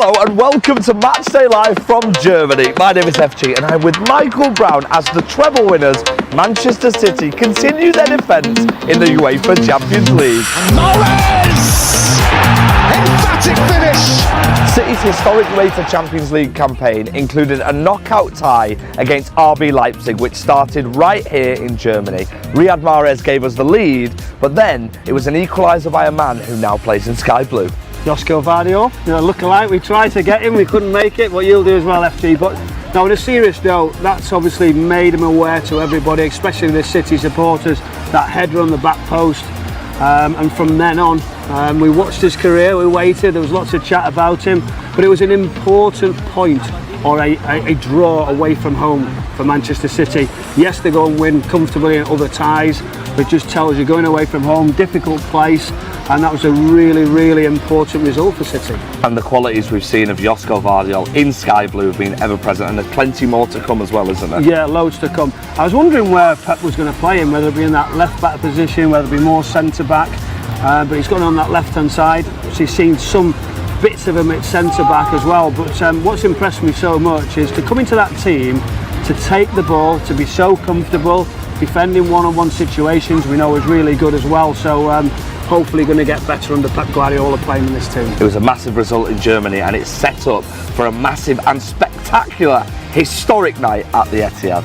Hello and welcome to Matchday Live from Germany. My name is FG and I'm with Michael Brown as the treble winners, Manchester City, continue their defence in the UEFA Champions League. Morris! Emphatic finish! City's historic UEFA Champions League campaign included a knockout tie against RB Leipzig, which started right here in Germany. Riyad Mahrez gave us the lead, but then it was an equaliser by a man who now plays in sky blue. Gvardiol, looking like we tried to get him, we couldn't make it, but you'll do as well, FG. But now, on a serious note, that's obviously made him aware to everybody, especially the City supporters, that header on the back post. And from then on, we watched his career, we waited, there was lots of chat about him, but it was an important point, or a draw away from home for Manchester City. Yes, they go and win comfortably in other ties, but it just tells you going away from home, difficult place, and that was a really, really important result for City. And the qualities we've seen of Gvardiol in sky blue have been ever present, and there's plenty more to come as well, isn't there? Yeah, loads to come. I was wondering where Pep was going to play him, whether it be in that left back position, whether it be more centre back, but he's gone on that left hand side. So he's seen some bits of him at centre back as well, but what's impressed me so much is to come into that team, to take the ball, to be so comfortable, defending one-on-one situations we know is really good as well, so hopefully going to get better under Pep Guardiola playing in this team. It was a massive result in Germany and it's set up for a massive and spectacular historic night at the Etihad.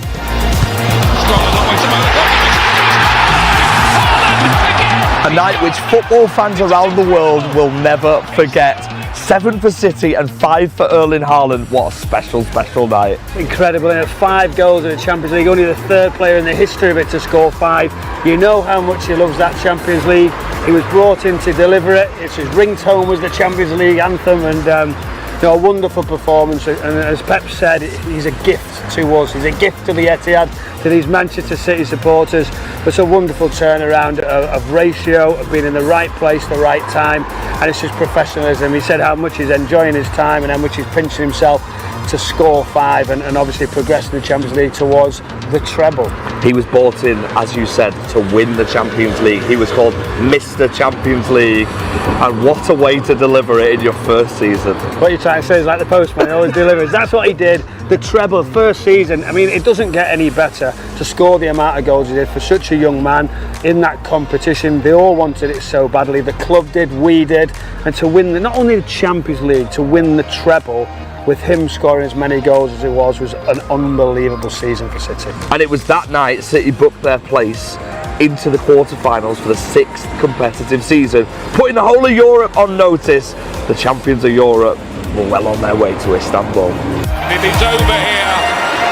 A night which football fans around the world will never forget. 7 for City and 5 for Erling Haaland. What a special, special night. Incredible, and 5 goals in the Champions League, only the 3rd player in the history of it to score 5. You know how much he loves that Champions League. He was brought in to deliver it. It's his ringtone was the Champions League anthem, and a wonderful performance. And as Pep said, he's a gift to us. He's a gift to the Etihad, to these Manchester City supporters. It's a wonderful turnaround of ratio, of being in the right place, the right time, and it's just professionalism. He said how much he's enjoying his time and how much he's pinching himself to score 5 and obviously progress in the Champions League towards the treble. He was brought in, as you said, to win the Champions League. He was called Mr. Champions League, and what a way to deliver it in your first season. What you're trying to say is like the postman, he always delivers. That's what he did. The treble, first season. I mean, it doesn't get any better to score the amount of goals he did for such a young man in that competition. They all wanted it so badly. The club did, we did, and to win not only the Champions League, to win the treble with him scoring as many goals as it was an unbelievable season for City. And it was that night City booked their place into the quarter-finals for the 6th competitive season, putting the whole of Europe on notice. The champions of Europe were well on their way to Istanbul. It is over here.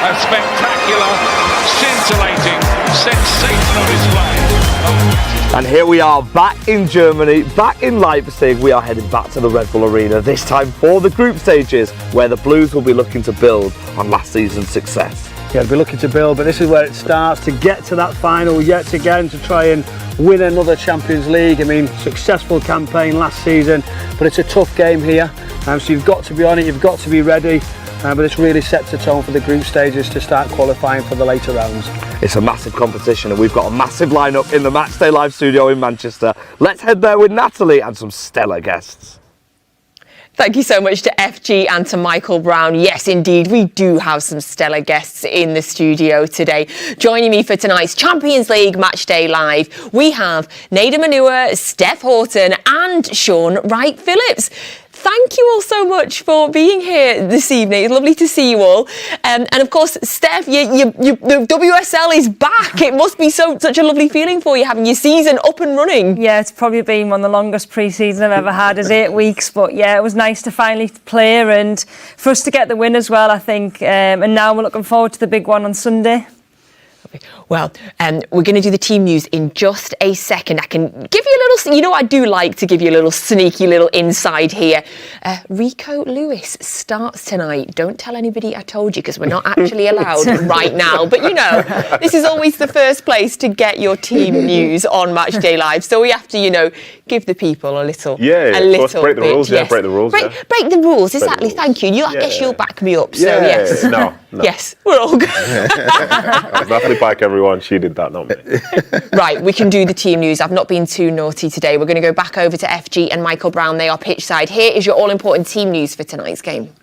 A spectacular, scintillating, sensational display. And here we are back in Germany, back in Leipzig. We are heading back to the Red Bull Arena, this time for the group stages, where the Blues will be looking to build on last season's success. Yeah, they'll be looking to build, but this is where it starts, to get to that final yet again, to try and win another Champions League. I mean, successful campaign last season, but it's a tough game here, so you've got to be on it, you've got to be ready. But it's really set the tone for the group stages to start qualifying for the later rounds. It's a massive competition and we've got a massive lineup in the Matchday Live studio in Manchester. Let's head there with Natalie and some stellar guests. Thank you so much to FG and to Michael Brown. Yes, indeed, we do have some stellar guests in the studio today. Joining me for tonight's Champions League Matchday Live, we have Nedum Onuoha, Steph Houghton and Shaun Wright-Phillips. Thank you all so much for being here this evening. It's lovely to see you all. And of course, Steph, the WSL is back. It must be such a lovely feeling for you having your season up and running. Yeah, it's probably been one of the longest pre-season I've ever had, is 8 weeks. But yeah, it was nice to finally play and for us to get the win as well, I think. And now we're looking forward to the big one on Sunday. Well, we're going to do the team news in just a second. I can give you a little, I do like to give you a little sneaky little inside here. Rico Lewis starts tonight. Don't tell anybody I told you because we're not actually allowed right now. But this is always the first place to get your team news on Matchday Live. So we have to, give the people a little break the rules. Yes. Break the rules. Break the rules, exactly. Thank you. I guess you'll back me up. So yes. No, No. Yes, we're all good. Natalie Pike, everyone, she did that, not me. Right, we can do the team news. I've not been too naughty today. We're going to go back over to FG and Michael Brown. They are pitchside. Here is your all-important team news for tonight's game.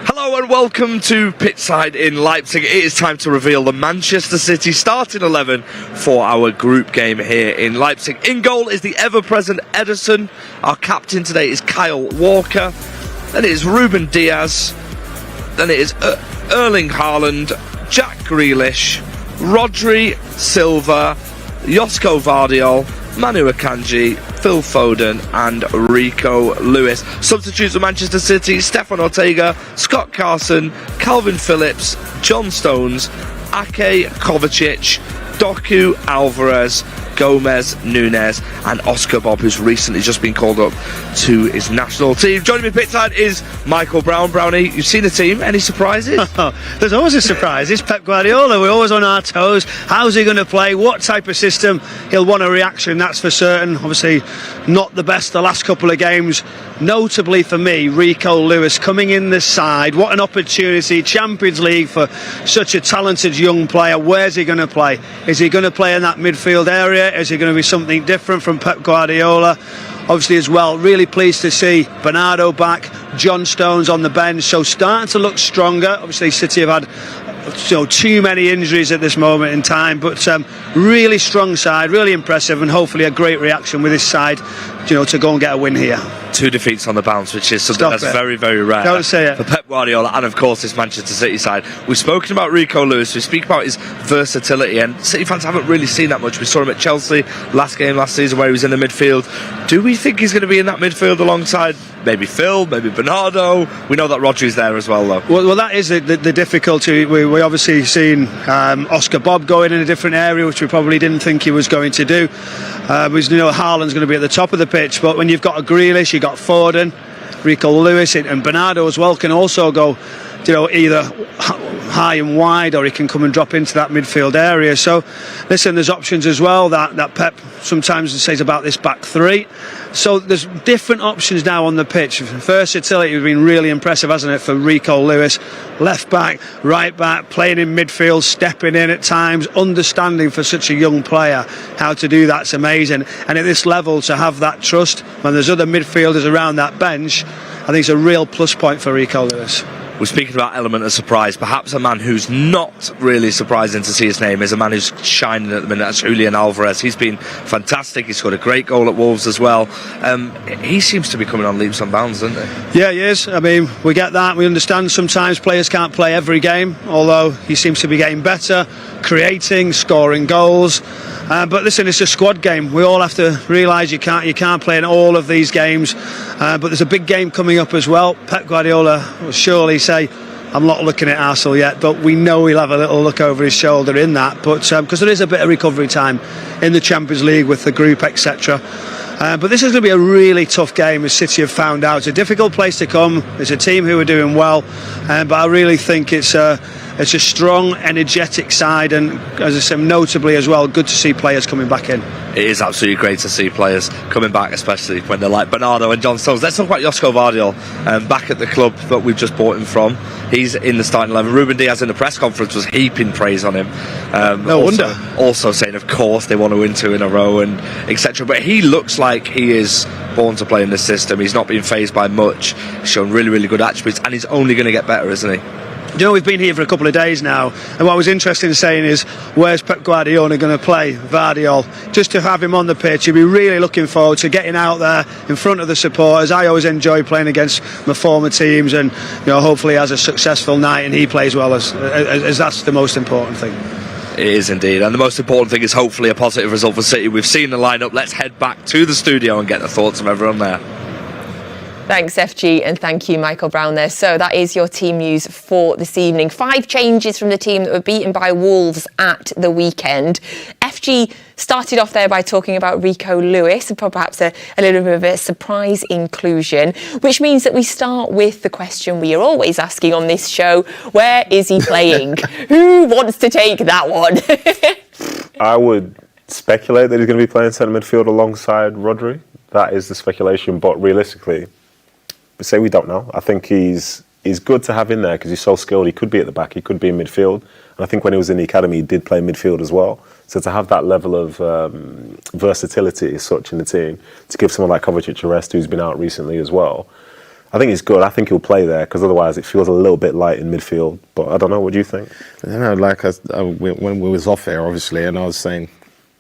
Hello and welcome to Pitchside in Leipzig. It is time to reveal the Manchester City starting 11 for our group game here in Leipzig. In goal is the ever-present Ederson. Our captain today is Kyle Walker. Then it is Ruben Diaz. Then it is Erling Haaland, Jack Grealish, Rodri, Silva, Josko Gvardiol, Manu Akanji, Phil Foden and Rico Lewis. Substitutes for Manchester City: Stefan Ortega, Scott Carson, Calvin Phillips, John Stones, Ake Kovacic, Doku, Alvarez, Gomez, Nunes and Oscar Bob, who's recently just been called up to his national team. Joining me pitchside is Michael Brown. Brownie, you've seen the team, any surprises? There's always a surprise. It's Pep Guardiola. We're always on our toes. How's he going to play? What type of system? He'll want a reaction, that's for certain. Obviously not the best the last couple of games. Notably for me, Rico Lewis coming in this side. What an opportunity. Champions League for such a talented young player. Where's he going to play? Is he going to play in that midfield area? Is it going to be something different from Pep Guardiola? Obviously as well, really pleased to see Bernardo back, John Stones on the bench, so starting to look stronger. Obviously City have had too many injuries at this moment in time, but really strong side, really impressive, and hopefully a great reaction with this side, to go and get a win here. 2 defeats on the bounce, which is something that's very, very rare. Don't say it. For Pep Guardiola and of course this Manchester City side. We've spoken about Rico Lewis, we speak about his versatility, and City fans haven't really seen that much. We saw him at Chelsea last season where he was in the midfield. Do we think he's going to be in that midfield alongside maybe Phil, maybe Bernardo? We know that Rodri's there as well, though. Well, that is the difficulty. We obviously seen Oscar Bob going in a different area, which we probably didn't think he was going to do. Haaland's going to be at the top of the pitch, but when you've got a Grealish, you've got Foden, Rico Lewis and Bernardo as well can also go either high and wide, or he can come and drop into that midfield area. So listen, there's options as well that Pep sometimes says about this back three. So there's different options now on the pitch. Versatility has been really impressive, hasn't it, for Rico Lewis? Left back, right back, playing in midfield, stepping in at times, understanding for such a young player how to do that's amazing. And at this level, to have that trust when there's other midfielders around that bench, I think it's a real plus point for Rico Lewis. We're speaking about element of surprise. Perhaps a man who's not really surprising to see his name is a man who's shining at the minute. That's Julian Alvarez. He's been fantastic. He scored a great goal at Wolves as well. He seems to be coming on leaps and bounds, doesn't he? Yeah, he is. I mean, we get that. We understand sometimes players can't play every game, although he seems to be getting better, creating, scoring goals. But listen, it's a squad game. We all have to realise you can't play in all of these games. But there's a big game coming up as well. Pep Guardiola will surely say, I'm not looking at Arsenal yet, but we know he'll have a little look over his shoulder in that. But because there is a bit of recovery time in the Champions League with the group, etc. But this is going to be a really tough game, as City have found out. It's a difficult place to come. It's a team who are doing well, but I really think it's a strong, energetic side, and as I said, notably as well, good to see players coming back in. It is absolutely great to see players coming back, especially when they're like Bernardo and John Stones. Let's talk about Josko Gvardiol, back at the club that we've just bought him from. He's in the starting 11. Ruben Diaz in the press conference was heaping praise on him. No wonder. Also saying, of course, they want to win 2 in a row and etc. But he looks like he is born to play in this system. He's not been fazed by much. He's shown really, really good attributes, and he's only going to get better, isn't he? We've been here for a couple of days now, and what was interesting saying is, where's Pep Guardiola going to play Gvardiol? Just to have him on the pitch, you'll be really looking forward to getting out there in front of the supporters. I always enjoy playing against my former teams, and hopefully he has a successful night and he plays well, as that's the most important thing. It is indeed, and the most important thing is hopefully a positive result for City. We've seen the lineup. Let's head back to the studio and get the thoughts of everyone there. Thanks, FG, and thank you, Michael Brown there. So that is your team news for this evening. 5 changes from the team that were beaten by Wolves at the weekend. FG started off there by talking about Rico Lewis, and perhaps a little bit of a surprise inclusion, which means that we start with the question we are always asking on this show: where is he playing? Who wants to take that one? I would speculate that he's going to be playing centre midfield alongside Rodri. That is the speculation, but realistically, say we don't know. I think he's is good to have in there because he's so skilled. He could be at the back, he could be in midfield. And I think when he was in the academy, he did play midfield as well. So to have that level of versatility as such in the team, to give someone like Kovacic a rest who's been out recently as well, I think it's good. I think he'll play there because otherwise it feels a little bit light in midfield. But I don't know, what do you think? I don't know, when we was off air, obviously, and I was saying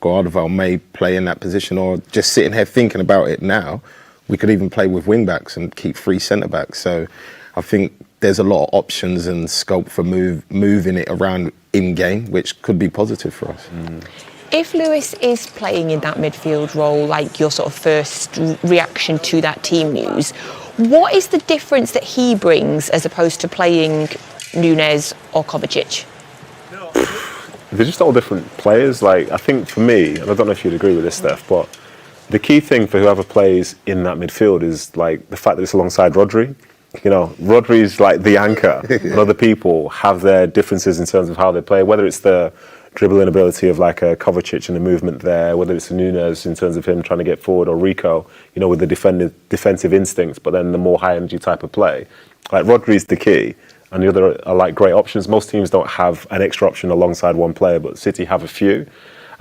Gvardiol may play in that position, or just sitting here thinking about it now, we could even play with wing-backs and keep 3 centre-backs. So I think there's a lot of options and scope for moving it around in-game, which could be positive for us. If Lewis is playing in that midfield role, like your sort of first reaction to that team news, what is the difference that he brings as opposed to playing Nunes or Kovacic? They're just all different players. Like, I think for me, and I don't know if you'd agree with this, Steph, but the key thing for whoever plays in that midfield is like the fact that it's alongside Rodri. You know, Rodri's like the anchor, and other people have their differences in terms of how they play, whether it's the dribbling ability of like a Kovacic and the movement there, whether it's a Nunes in terms of him trying to get forward, or Rico, you know, with the defensive instincts, but then the more high energy type of play. Like, Rodri's the key, and the other are like great options. Most teams don't have an extra option alongside one player, but City have a few.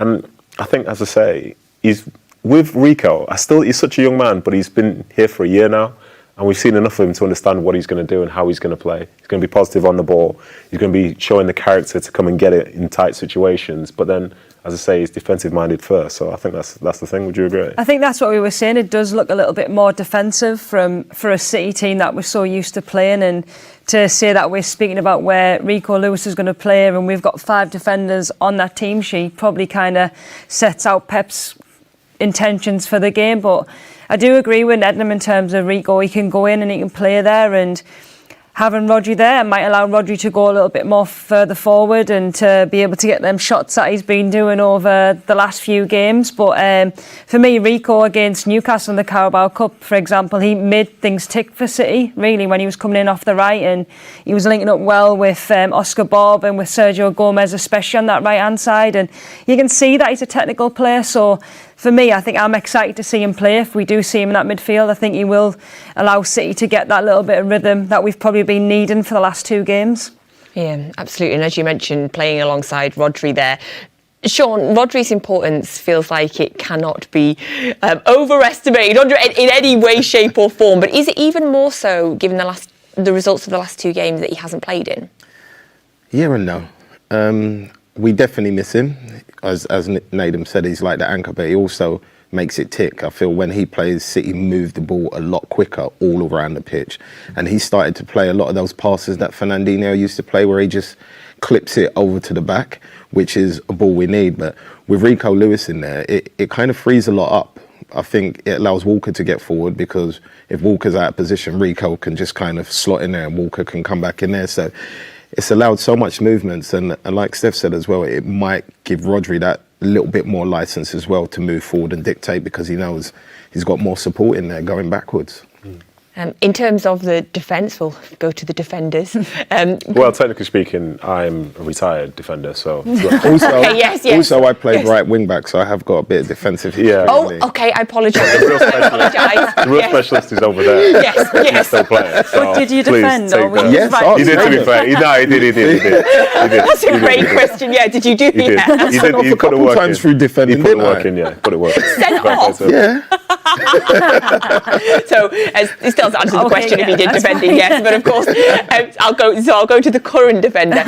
And I think, as I say, he's with Rico. He's such a young man, but he's been here for a year now. And we've seen enough of him to understand what he's going to do and how he's going to play. He's going to be positive on the ball. He's going to be showing the character to come and get it in tight situations. But then, as I say, he's defensive-minded first. So I think that's the thing. Would you agree? I think that's what we were saying. It does look a little bit more defensive for a City team that we're so used to playing. And to say that we're speaking about where Rico Lewis is going to play and we've got 5 defenders on that team sheet probably kind of sets out Pep's intentions for the game. But I do agree with Nedum in terms of Rico. He can go in and he can play there, and having Rodri there might allow Rodri to go a little bit more further forward and to be able to get them shots that he's been doing over the last few games. But for me, Rico against Newcastle in the Carabao Cup, for example, he made things tick for City, really, when he was coming in off the right, and he was linking up well with Oscar Bob and with Sergio Gomez, especially on that right-hand side. And you can see that he's a technical player, so for me, I think I'm excited to see him play. If we do see him in that midfield, I think he will allow City to get that little bit of rhythm that we've probably been needing for the last 2 games. Yeah, absolutely. And as you mentioned, playing alongside Rodri there, Shaun, Rodri's importance feels like it cannot be overestimated in any way, shape or form. But is it even more so given the results of the last 2 games that he hasn't played in? Yeah and no. We definitely miss him. As Nedum said, he's like the anchor, but he also makes it tick. I feel when he plays, City move the ball a lot quicker all around the pitch. And he started to play a lot of those passes that Fernandinho used to play, where he just clips it over to the back, which is a ball we need. But with Rico Lewis in there, it kind of frees a lot up. I think it allows Walker to get forward, because if Walker's out of position, Rico can just kind of slot in there and Walker can come back in there. So it's allowed so much movements, and like Steph said as well, it might give Rodri that little bit more license as well to move forward and dictate, because he knows he's got more support in there going backwards. In terms of the defence, we'll go to the defenders. Well, technically speaking, I'm a retired defender, so... Also, okay, yes. Also, I played right wing-back, so I have got a bit of defensive history. Yeah. Oh, okay, I apologise. The real specialist is over there. Yes. He's still playing. So did you defend? Or were you Yes, right? He did, to be fair. He did. That's a great question. Yeah, did you do He did. that? He put the couple work times in. through defending, He put the didn't work I? in, yeah. Put it work. Sent off. Yeah. So it still doesn't answer the question if he did that's defending, fine. yes. But of course, I'll go to the current defender.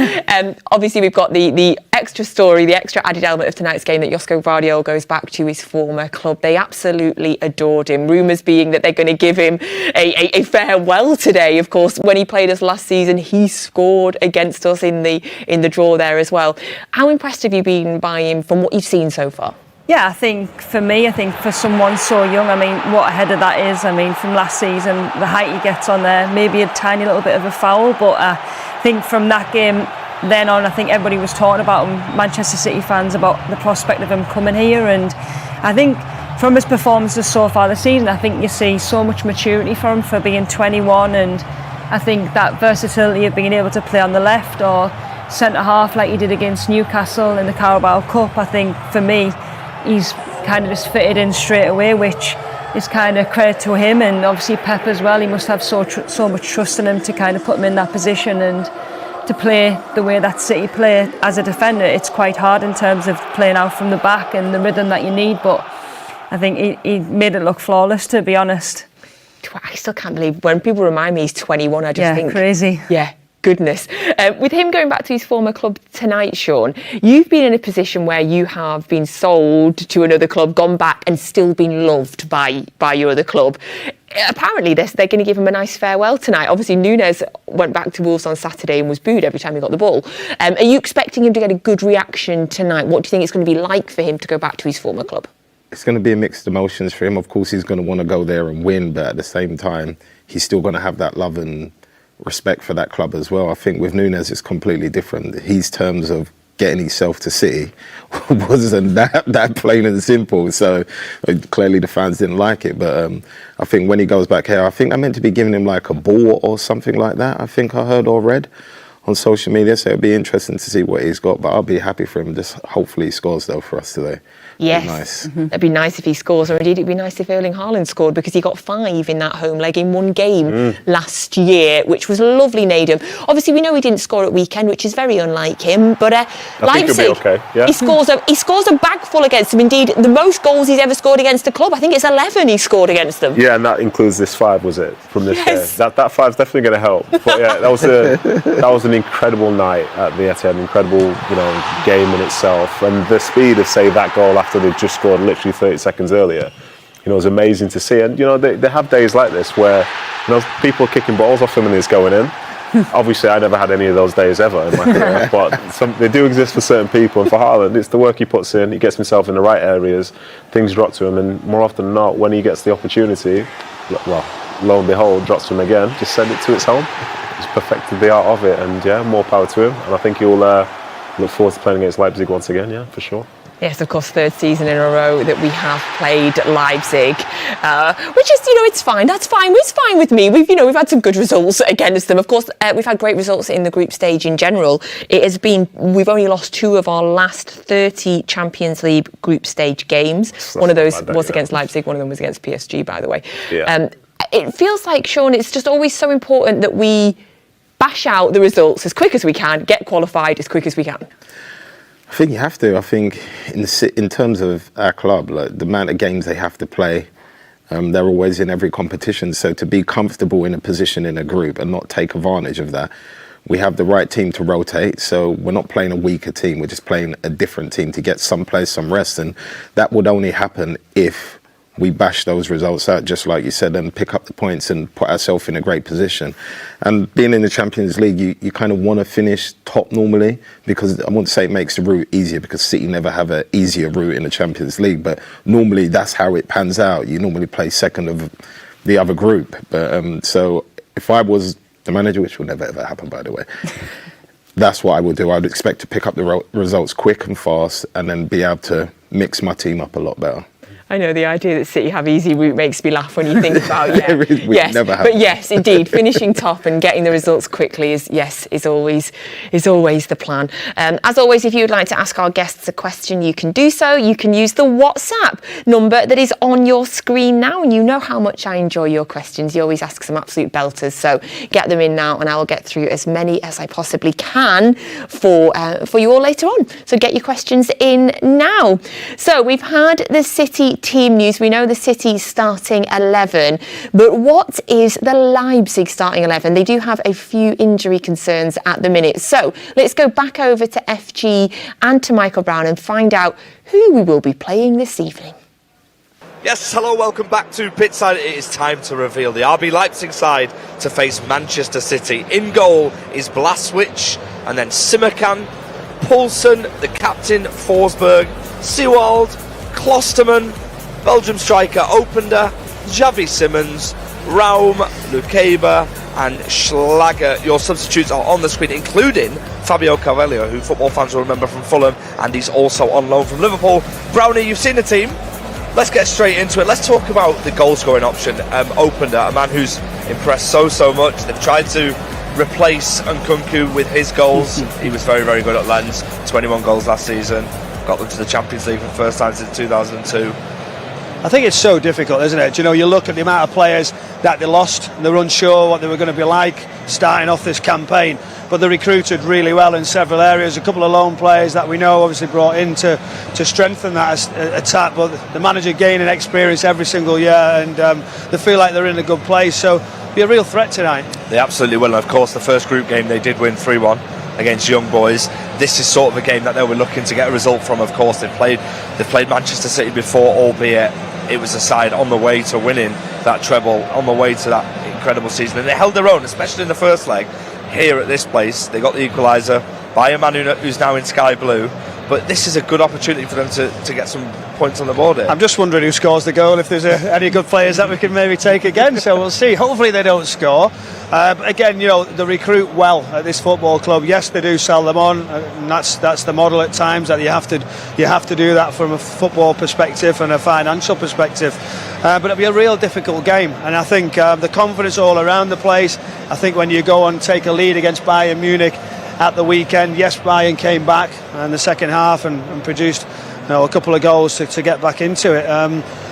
Obviously, we've got the extra story, the extra added element of tonight's game, that Josko Gvardiol goes back to his former club. They absolutely adored him. Rumours being that they're going to give him a farewell today. Of course, when he played us last season, he scored against us in the draw there as well. How impressed have you been by him from what you've seen so far? Yeah, I think for someone so young, I mean, what a header that is. I mean, from last season, the height he gets on there, maybe a tiny little bit of a foul, but I think from that game then on, I think everybody was talking about him, Manchester City fans, about the prospect of him coming here. And I think from his performances so far this season, I think you see so much maturity from him for being 21, and I think that versatility of being able to play on the left or centre-half like he did against Newcastle in the Carabao Cup, I think for me, he's kind of just fitted in straight away, which is kind of credit to him, and obviously Pep as well. He must have so much trust in him to kind of put him in that position and to play the way that City play as a defender. It's quite hard in terms of playing out from the back and the rhythm that you need, but I think he made it look flawless, to be honest. I still can't believe when people remind me he's 21, I just think... crazy. Yeah, goodness. With him going back to his former club tonight, Shaun, you've been in a position where you have been sold to another club, gone back and still been loved by your other club. Apparently they're going to give him a nice farewell tonight. Obviously Núñez went back to Wolves on Saturday and was booed every time he got the ball. Are you expecting him to get a good reaction tonight? What do you think it's going to be like for him to go back to his former club? It's going to be a mixed emotions for him. Of course, he's going to want to go there and win, but at the same time, he's still going to have that love and respect for that club as well. I think with Núñez, it's completely different. His terms of getting himself to City wasn't that plain and simple. So clearly the fans didn't like it. But I think when he goes back here, I think they're meant to be giving him like a ball or something like that. I think I heard or read on social media. So it'll be interesting to see what he's got. But I'll be happy for him. Just hopefully he scores though for us today. Yes, nice. That'd be nice if he scores, or indeed it'd be nice if Erling Haaland scored, because he got 5 in that home leg in one game last year, which was lovely, Nedum. Obviously, we know he didn't score at weekend, which is very unlike him, but Leipzig, think he'll be okay. Yeah. he scores a bag full against them. Indeed, the most goals he's ever scored against a club. I think it's 11 he scored against them. Yeah, and that includes this 5, was it, from this Yes. year? That 5's definitely going to help. But yeah, that was an incredible night at the Etihad, an incredible game in itself, and the speed of that goal after they just scored literally 30 seconds earlier, it was amazing to see. And they have days like this where people are kicking balls off him and it's going in. Obviously, I never had any of those days ever in my career, but they do exist for certain people. And for Haaland, it's the work he puts in. He gets himself in the right areas. Things drop to him, and more often than not, when he gets the opportunity, well, lo and behold, drops to him again. Just send it to its home. He's perfected the art of it, and yeah, more power to him. And I think he'll look forward to playing against Leipzig once again. Yeah, for sure. Yes, of course, 3rd season in a row that we have played Leipzig, which is, it's fine. That's fine. It's fine with me. We've had some good results against them. Of course, we've had great results in the group stage in general. We've only lost 2 of our last 30 Champions League group stage games. One of those was against Leipzig. One of them was against PSG, by the way. Yeah. It feels like, Shaun, it's just always so important that we bash out the results as quick as we can, get qualified as quick as we can. I think you have to. I think in terms of our club, like the amount of games they have to play, they're always in every competition. So to be comfortable in a position in a group and not take advantage of that, we have the right team to rotate. So we're not playing a weaker team. We're just playing a different team to get some players some rest. And that would only happen if we bash those results out, just like you said, and pick up the points and put ourselves in a great position. And being in the Champions League, you kind of want to finish top normally, because I wouldn't say it makes the route easier, because City never have an easier route in the Champions League, but normally that's how it pans out. You normally play second of the other group. But so if I was the manager, which will never ever happen, by the way, that's what I would do. I'd expect to pick up the results quick and fast, and then be able to mix my team up a lot better. I know the idea that City have easy route makes me laugh when you think about yes, but yes, indeed, finishing top and getting the results quickly is always the plan. As always, if you would like to ask our guests a question, you can do so. You can use the WhatsApp number that is on your screen now, and you know how much I enjoy your questions. You always ask some absolute belters, so get them in now, and I will get through as many as I possibly can for you all later on. So get your questions in now. So we've had the City team news. We know the City starting 11, but what is the Leipzig starting 11? They do have a few injury concerns at the minute. So let's go back over to FG and to Michael Brown and find out who we will be playing this evening. Yes, hello, welcome back to Pitchside. It is time to reveal the RB Leipzig side to face Manchester City. In goal is Blaswich, and then Simmerkan, Poulsen, the captain, Forsberg, Sewald, Klosterman, Belgium striker Openda, Xavi Simons, Raum, Lukeba and Schlager. Your substitutes are on the screen, including Fabio Carvalho, who football fans will remember from Fulham, and he's also on loan from Liverpool. Brownie, you've seen the team. Let's get straight into it. Let's talk about the goal scoring option. Openda, a man who's impressed so much. They've tried to replace Nkunku with his goals. He was very, very good at Lens. 21 goals last season. Got them to the Champions League for the first time since 2002. I think it's so difficult, isn't it? You know, you look at the amount of players that they lost, and they were unsure what they were going to be like starting off this campaign. But they recruited really well in several areas. A couple of loan players that we know obviously brought in to strengthen that attack. But the manager gaining experience every single year, and they feel like they're in a good place. So be a real threat tonight. They absolutely will. And of course, the first group game they did win 3-1 against Young Boys. This is sort of a game that they were looking to get a result from. Of course, they've played Manchester City before, albeit it was a side on the way to winning that treble, on the way to that incredible season, and they held their own, especially in the first leg. Here at this place, they got the equaliser by a man who's now in sky blue. But this is a good opportunity for them to get some points on the board here. I'm just wondering who scores the goal, if there's any good players that we can maybe take again. So we'll see. Hopefully they don't score. Again, you know, they recruit well at this football club. Yes, they do sell them on, and that's the model at times, that you have to do that from a football perspective and a financial perspective. But it'll be a real difficult game, and I think the confidence all around the place. I think when you go and take a lead against Bayern Munich at the weekend, yes, Bayern came back in the second half and produced a couple of goals to get back into it.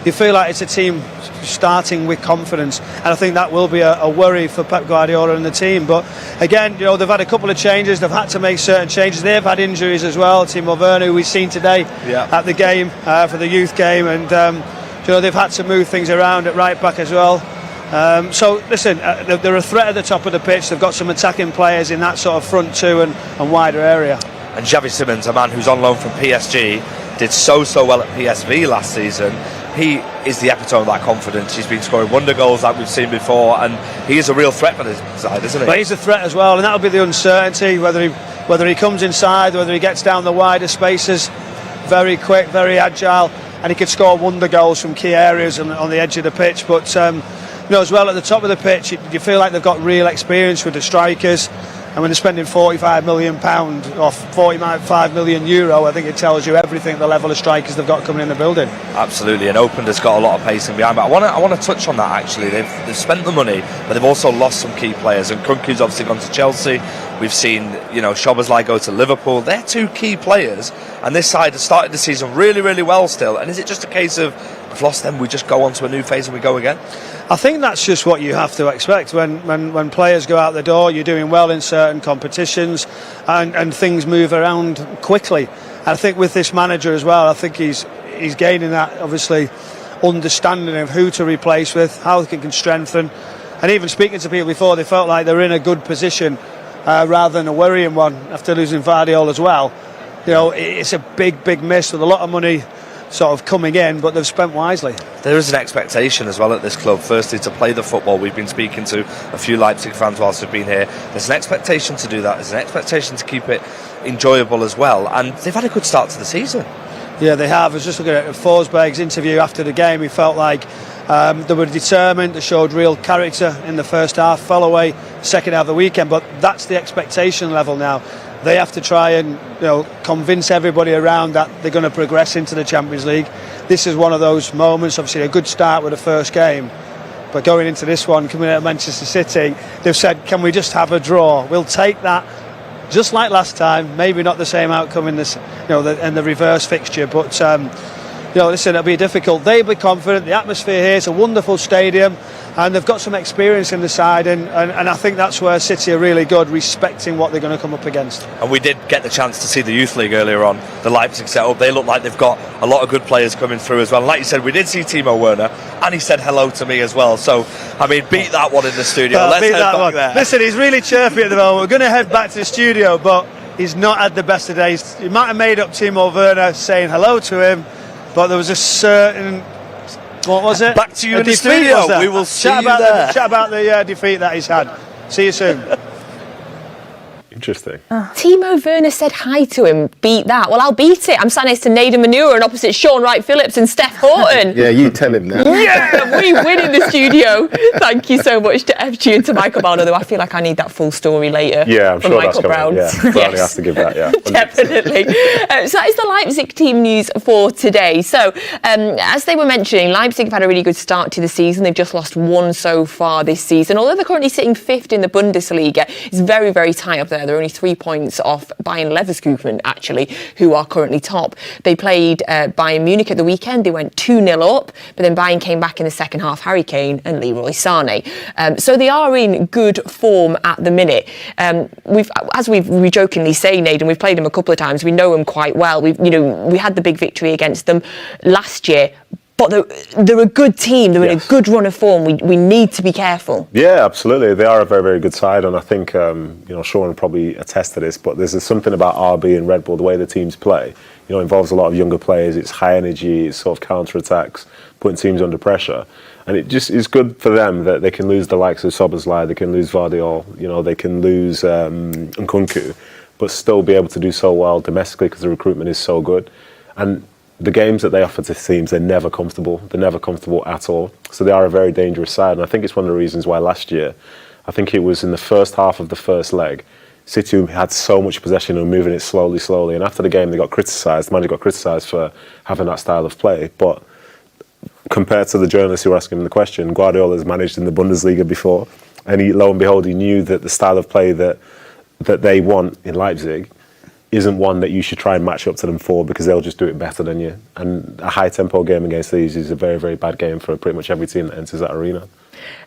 You feel like it's a team starting with confidence, and I think that will be a worry for Pep Guardiola and the team. But again, you know, they've had a couple of changes. They've had to make certain changes. They've had injuries as well. Timo Werner, who we've seen today at the game for the youth game, and you know, they've had to move things around at right back as well. So listen, they're a threat at the top of the pitch. They've got some attacking players in that sort of front two and wider area. And Xavi Simons, a man who's on loan from PSG, did so well at PSV last season. He is the epitome of that confidence. He's been scoring wonder goals like we've seen before, and he is a real threat for this side, isn't he? But he's a threat as well, and that'll be the uncertainty, whether he comes inside, whether he gets down the wider spaces. Very quick, very agile, and he could score wonder goals from key areas on the edge of the pitch. But you know, as well at the top of the pitch, you feel like they've got real experience with the strikers. And when they're spending £45 million or €45 million, I think it tells you everything, the level of strikers they've got coming in the building. Absolutely, and Open has got a lot of pacing behind. But I want to touch on that actually. They've spent the money, but they've also lost some key players. And Kunku's obviously gone to Chelsea. We've seen, you know, Szoboszlai go to Liverpool. They're two key players, and this side has started the season really, really well still. And is it just a case of, we've lost them, we just go on to a new phase and we go again? I think that's just what you have to expect when players go out the door. You're doing well in certain competitions, and things move around quickly. And I think with this manager as well, I think he's gaining that obviously understanding of who to replace with, how he can strengthen, and even speaking to people before, they felt like they're in a good position rather than a worrying one after losing Gvardiol as well. You know, it's a big miss with a lot of money sort of coming in, but they've spent wisely. There is an expectation as well at this club, firstly to play the football. We've been speaking to a few Leipzig fans whilst we've been here. There's an expectation to do that. There's an expectation to keep it enjoyable as well, and they've had a good start to the season. Yeah, they have. I was just looking at Forsberg's interview after the game. He felt like they were determined, they showed real character in the first half, fell away second half of the weekend, but that's the expectation level now. They have to try and, you know, convince everybody around that they're going to progress into the Champions League. This is one of those moments. Obviously a good start with the first game, but going into this one, coming out of Manchester City, they've said, can we just have a draw? We'll take that, just like last time. Maybe not the same outcome in this, you know, in the reverse fixture, but you know, listen, it'll be difficult. They'll be confident. The atmosphere here is a wonderful stadium, and they've got some experience in the side, and I think that's where City are really good, respecting what they're going to come up against. And we did get the chance to see the Youth League earlier on, the Leipzig setup. They look like they've got a lot of good players coming through as well. And like you said, we did see Timo Werner, and he said hello to me as well. So, I mean, beat that one in the studio. Let's head back there. Listen, he's really chirpy at the moment. We're going to head back to the studio, but he's not had the best of days. He might have made up Timo Werner saying hello to him, but there was a certain, what was it? Back to you in the studio. We will see you there. Chat about the defeat that he's had. See you soon. Interesting. Timo Werner said hi to him. Beat that. Well, I'll beat it. I'm sat next to Nedum Onuoha and opposite Shaun Wright-Phillips and Steph Houghton. Yeah, you tell him that. Yeah, we win in the studio. Thank you so much to FG and to Michael Brown, although I feel like I need that full story later. Yeah, I'm from sure Michael that's Brown. coming. Yeah, Brownie has to give that, yeah. Definitely. So that is the Leipzig team news for today. So, as they were mentioning, Leipzig have had a really good start to the season. They've just lost one so far this season. Although they're currently sitting fifth in the Bundesliga, it's very, very tight up there. there. They're only 3 points off Bayern Leverkusen, actually, who are currently top. They played Bayern Munich at the weekend. They went 2-0 up, but then Bayern came back in the second half, Harry Kane and Leroy Sané. So they are in good form at the minute. We jokingly say, Nedum, we've played them a couple of times. We know them quite well. We had the big victory against them last year. But they're a good team. They're in a good run of form. We need to be careful. Yeah, absolutely. They are a very, very good side, and I think Shaun will probably attest to this. But there's something about RB and Red Bull, the way the teams play. Involves a lot of younger players. It's high energy. It's sort of counter attacks, putting teams under pressure, and it just is good for them that they can lose the likes of Szoboszlai, they can lose Gvardiol, they can lose Nkunku, but still be able to do so well domestically because the recruitment is so good. And the games that they offer to teams, they're never comfortable. They're never comfortable at all. So they are a very dangerous side. And I think it's one of the reasons why last year, I think it was in the first half of the first leg, City had so much possession and moving it slowly. And after the game, the manager got criticised for having that style of play. But compared to the journalists who were asking him the question, Gvardiol has managed in the Bundesliga before. And lo and behold, he knew that the style of play that they want in Leipzig isn't one that you should try and match up to them for, because they'll just do it better than you. And a high-tempo game against these is a very, very bad game for pretty much every team that enters that arena.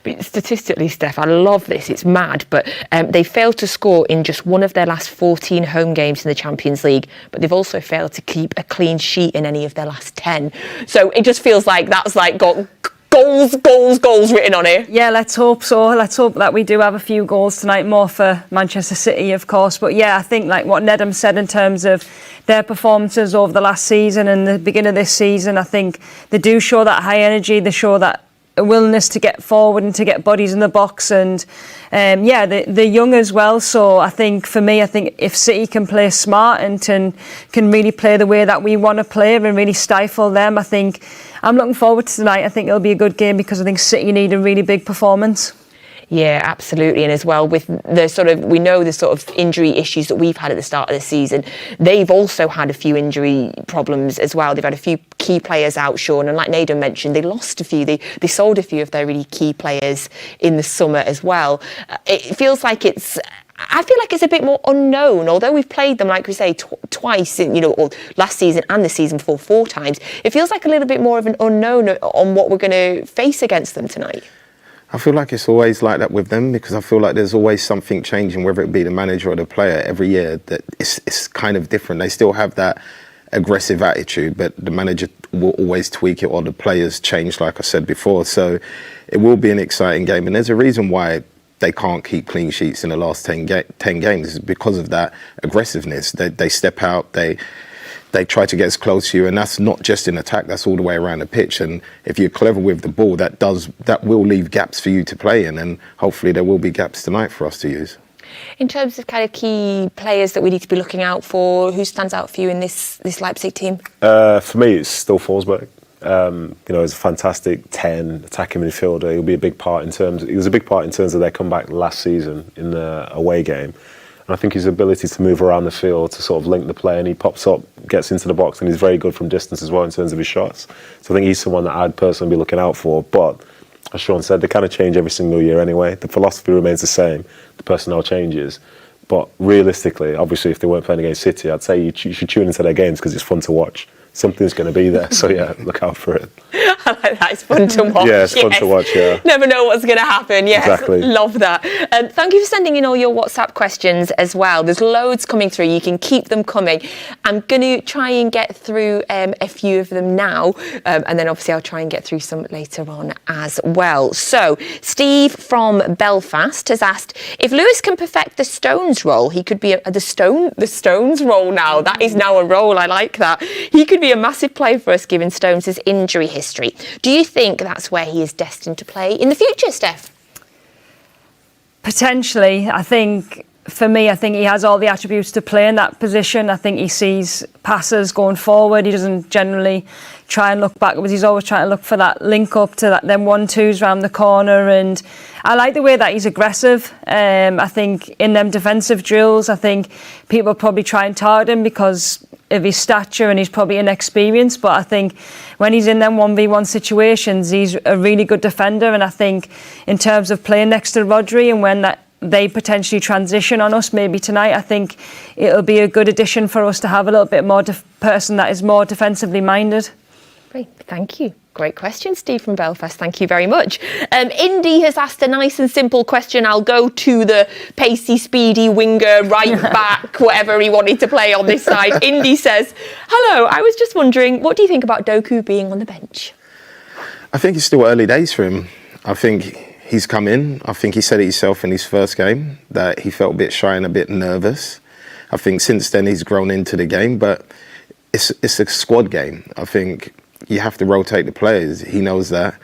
But statistically, Steph, I love this. It's mad, but they failed to score in just one of their last 14 home games in the Champions League, but they've also failed to keep a clean sheet in any of their last 10. So it just feels like that's got goals written on it. Yeah, let's hope so. Let's hope that we do have a few goals tonight, more for Manchester City, of course. But yeah, I think like what Nedum said in terms of their performances over the last season and the beginning of this season, I think they do show that high energy. They show that a willingness to get forward and to get bodies in the box, and they're young as well. So I think if City can play smart and can really play the way that we want to play and really stifle them, I'm looking forward to tonight. I think it'll be a good game because I think City need a really big performance. Yeah, absolutely. And as well, with we know the sort of injury issues that we've had at the start of the season, they've also had a few injury problems as well. They've had a few key players out, Shaun, and like Nedum mentioned, they lost a few. They sold a few of their really key players in the summer as well. It feels like I feel like it's a bit more unknown, although we've played them, like we say, twice, or last season and the season before 4 times. It feels like a little bit more of an unknown on what we're going to face against them tonight. I feel like it's always like that with them, because I feel like there's always something changing, whether it be the manager or the player every year, that it's kind of different. They still have that aggressive attitude, but the manager will always tweak it, or the players change, like I said before. So it will be an exciting game, and there's a reason why they can't keep clean sheets in the last 10 games. It's because of that aggressiveness. They step out, they try to get as close to you, and that's not just in attack, that's all the way around the pitch. And if you're clever with the ball, that will leave gaps for you to play in, and hopefully there will be gaps tonight for us to use. In terms of kind of key players that we need to be looking out for, who stands out for you in this Leipzig team? For me, it's still Forsberg. He's a fantastic 10 attacking midfielder. He was a big part in terms of their comeback last season in the away game. And I think his ability to move around the field, to sort of link the play, and he pops up, gets into the box, and he's very good from distance as well in terms of his shots. So I think he's someone that I'd personally be looking out for. But as Shaun said, they kind of change every single year anyway. The philosophy remains the same. The personnel changes. But realistically, obviously, if they weren't playing against City, I'd say you should tune into their games because it's fun to watch. Something's going to be there, so yeah, look out for it. I like that. It's fun to watch. Yeah, it's fun to watch, yeah. Never know what's going to happen. Yes, exactly. Love that. Thank you for sending in all your WhatsApp questions as well. There's loads coming through. You can keep them coming. I'm going to try and get through a few of them now, and then obviously I'll try and get through some later on as well. So, Steve from Belfast has asked, if Lewis can perfect the Stones role, he could be the Stones role now. That is now a role. I like that. He could be a massive player for us given Stones' injury history. Do you think that's where he is destined to play in the future, Steph? Potentially. For me, I think he has all the attributes to play in that position. I think he sees passes going forward. He doesn't generally try and look backwards. He's always trying to look for that link up to them 1-2s round the corner. And I like the way that he's aggressive. I think in them defensive drills, I think people probably try and target him because of his stature and he's probably inexperienced. But I think when he's in them 1v1 situations, he's a really good defender. And I think in terms of playing next to Rodri and when they potentially transition on us maybe tonight. I think it'll be a good addition for us to have a little bit more person that is more defensively minded. Great, thank you. Great question, Steve from Belfast. Thank you very much. Indy has asked a nice and simple question. I'll go to the pacey, speedy winger, right back, whatever he wanted to play on this side. Indy says, hello, I was just wondering, what do you think about Doku being on the bench? I think it's still early days for him. I think he's come in. I think he said it himself in his first game that he felt a bit shy and a bit nervous. I think since then he's grown into the game, but it's a squad game. I think you have to rotate the players. He knows that.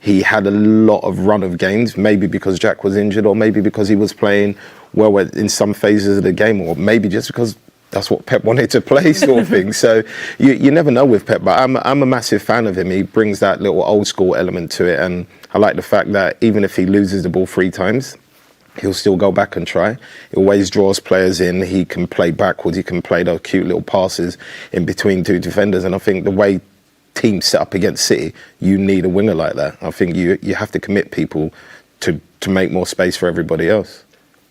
He had a lot of run of games, maybe because Jack was injured or maybe because he was playing well in some phases of the game, or maybe just because that's what Pep wanted to play, sort of thing. So you never know with Pep, but I'm a massive fan of him. He brings that little old school element to it, and I like the fact that even if he loses the ball 3 times, he'll still go back and try. He always draws players in. He can play backwards. He can play those cute little passes in between 2 defenders. And I think the way teams set up against City, you need a winger like that. I think you have to commit people to make more space for everybody else.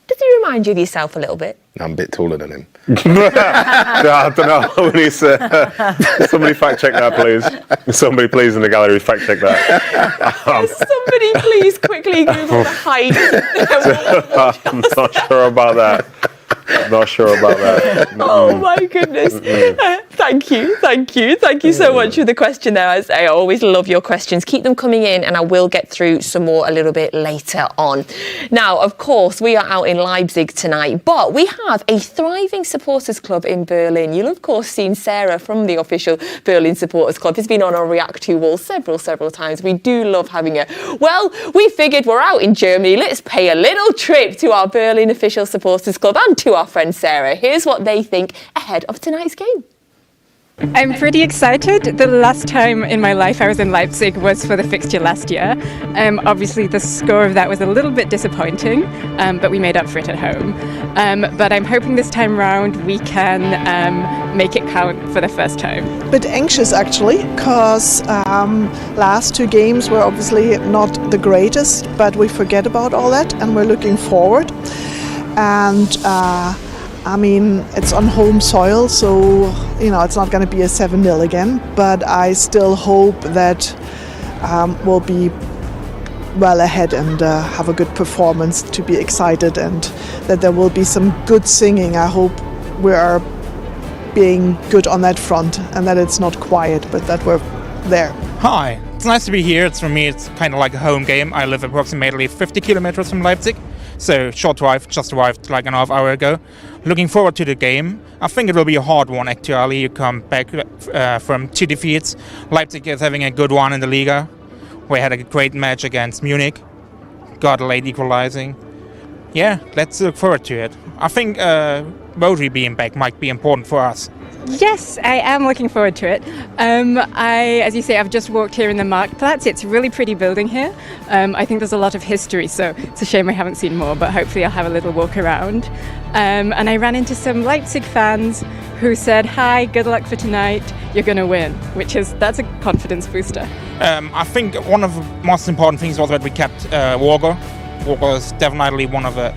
Does he remind you of yourself a little bit? I'm a bit taller than him. I don't know. Somebody fact check that, please. Somebody, please, in the gallery, fact check that. Somebody, please, quickly Google the height. I'm not sure about that. Not sure about that. Oh my goodness. Thank you so much for the question there. As I always love your questions. Keep them coming in and I will get through some more a little bit later on. Now, of course, we are out in Leipzig tonight, but we have a thriving supporters club in Berlin. You'll of course seen Sarah from the official Berlin Supporters Club has been on our React To wall several times. We do love having her. Well, we figured we're out in Germany. Let's pay a little trip to our Berlin official supporters club and to our friend Sarah. Here's what they think ahead of tonight's game. I'm pretty excited. The last time in my life I was in Leipzig was for the fixture last year. Obviously the score of that was a little bit disappointing, but we made up for it at home. But I'm hoping this time round we can make it count for the first time. Bit anxious actually, because last 2 games were obviously not the greatest, but we forget about all that and we're looking forward. And I mean, it's on home soil, so it's not going to be a 7-0 again, but I still hope that we'll be well ahead and have a good performance to be excited, and that there will be some good singing. I hope we are being good on that front and that it's not quiet, but that we're there. Hi, it's nice to be here. For me, it's kind of like a home game. I live approximately 50 kilometers from Leipzig. So short drive, just arrived like an half hour ago. Looking forward to the game. I think it will be a hard one actually. You come back from 2 defeats. Leipzig is having a good one in the Liga. We had a great match against Munich. Got a late equalizing. Yeah, let's look forward to it. I think Rodri being back might be important for us. Yes, I am looking forward to it. As you say, I've just walked here in the Marktplatz. It's a really pretty building here. I think there's a lot of history, so it's a shame I haven't seen more, but hopefully I'll have a little walk around. And I ran into some Leipzig fans who said, hi, good luck for tonight, you're going to win, that's a confidence booster. I think one of the most important things was that we kept Walker. Walker is definitely one of the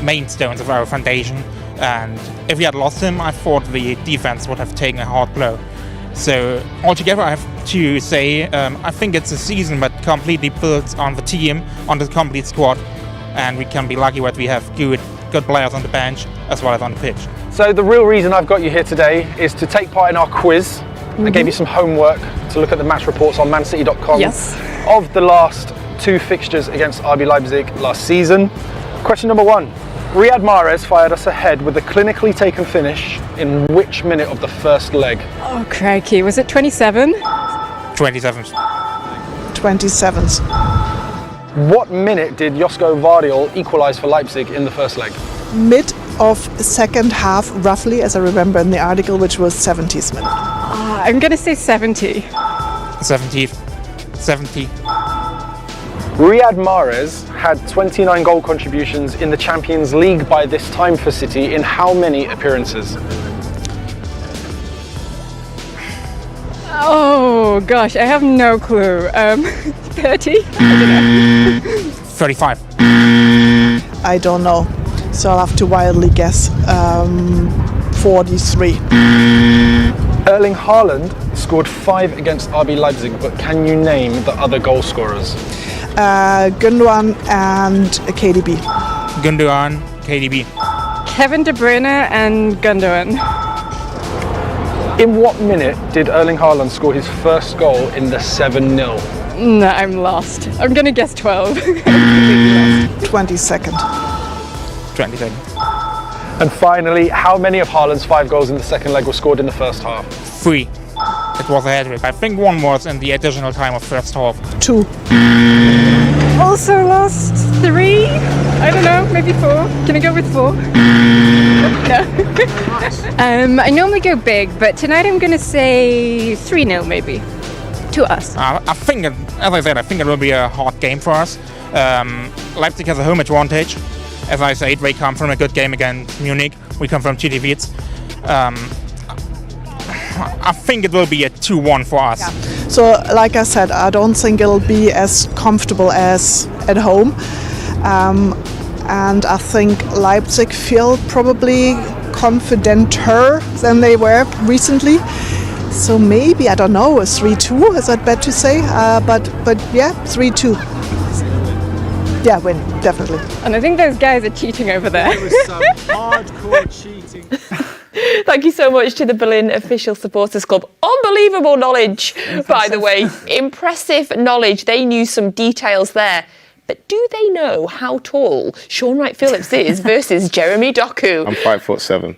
mainstones of our foundation. And if we had lost him, I thought the defense would have taken a hard blow. So altogether, I have to say, I think it's a season that completely built on the team, on the complete squad, and we can be lucky that we have good players on the bench as well as on the pitch. So the real reason I've got you here today is to take part in our quiz. I gave you some homework to look at the match reports on mancity.com of the last 2 fixtures against RB Leipzig last season. Question number 1. Riyad Mahrez fired us ahead with a clinically taken finish in which minute of the first leg? Oh, crikey. Was it 27? 27th. 27th. What minute did Josko Gvardiol equalise for Leipzig in the first leg? Mid of second half, roughly, as I remember in the article, which was 70th minute. I'm going to say 70. 70. Riyad Mahrez had 29 goal contributions in the Champions League by this time for City in how many appearances? Oh gosh, I have no clue. 30? I don't know. 35. I don't know. So I'll have to wildly guess 43. Erling Haaland scored 5 against RB Leipzig, but can you name the other goal scorers? Gundogan and KDB. Gundogan, KDB. Kevin De Bruyne and Gundogan. In what minute did Erling Haaland score his first goal in the 7-0? No, I'm lost. I'm going to guess 12. 22nd. 20 seconds. And finally, how many of Haaland's 5 goals in the second leg were scored in the first half? 3. It was a hat-trick. I think one was in the additional time of first half. 2. Also lost 3. I don't know, maybe 4. Can I go with 4? No. I normally go big, but tonight I'm going to say 3-0 maybe. To us. I think, as I said, I think it will be a hard game for us. Leipzig has a home advantage. As I said, they come from a good game against Munich. We come from 2 defeats. I think it will be a 2-1 for us. Yeah. So, like I said, I don't think it'll be as comfortable as at home. And I think Leipzig feel probably confidenter than they were recently. So maybe, I don't know, a 3-2, is that bad to say? But yeah, 3-2. Yeah, win, definitely. And I think those guys are cheating over there. There was some hardcore cheating. Thank you so much to the Berlin Official Supporters Club. Unbelievable knowledge, by the way. Impressive knowledge. They knew some details there. But do they know how tall Shaun Wright-Phillips is versus Jeremy Doku? I'm 5'7".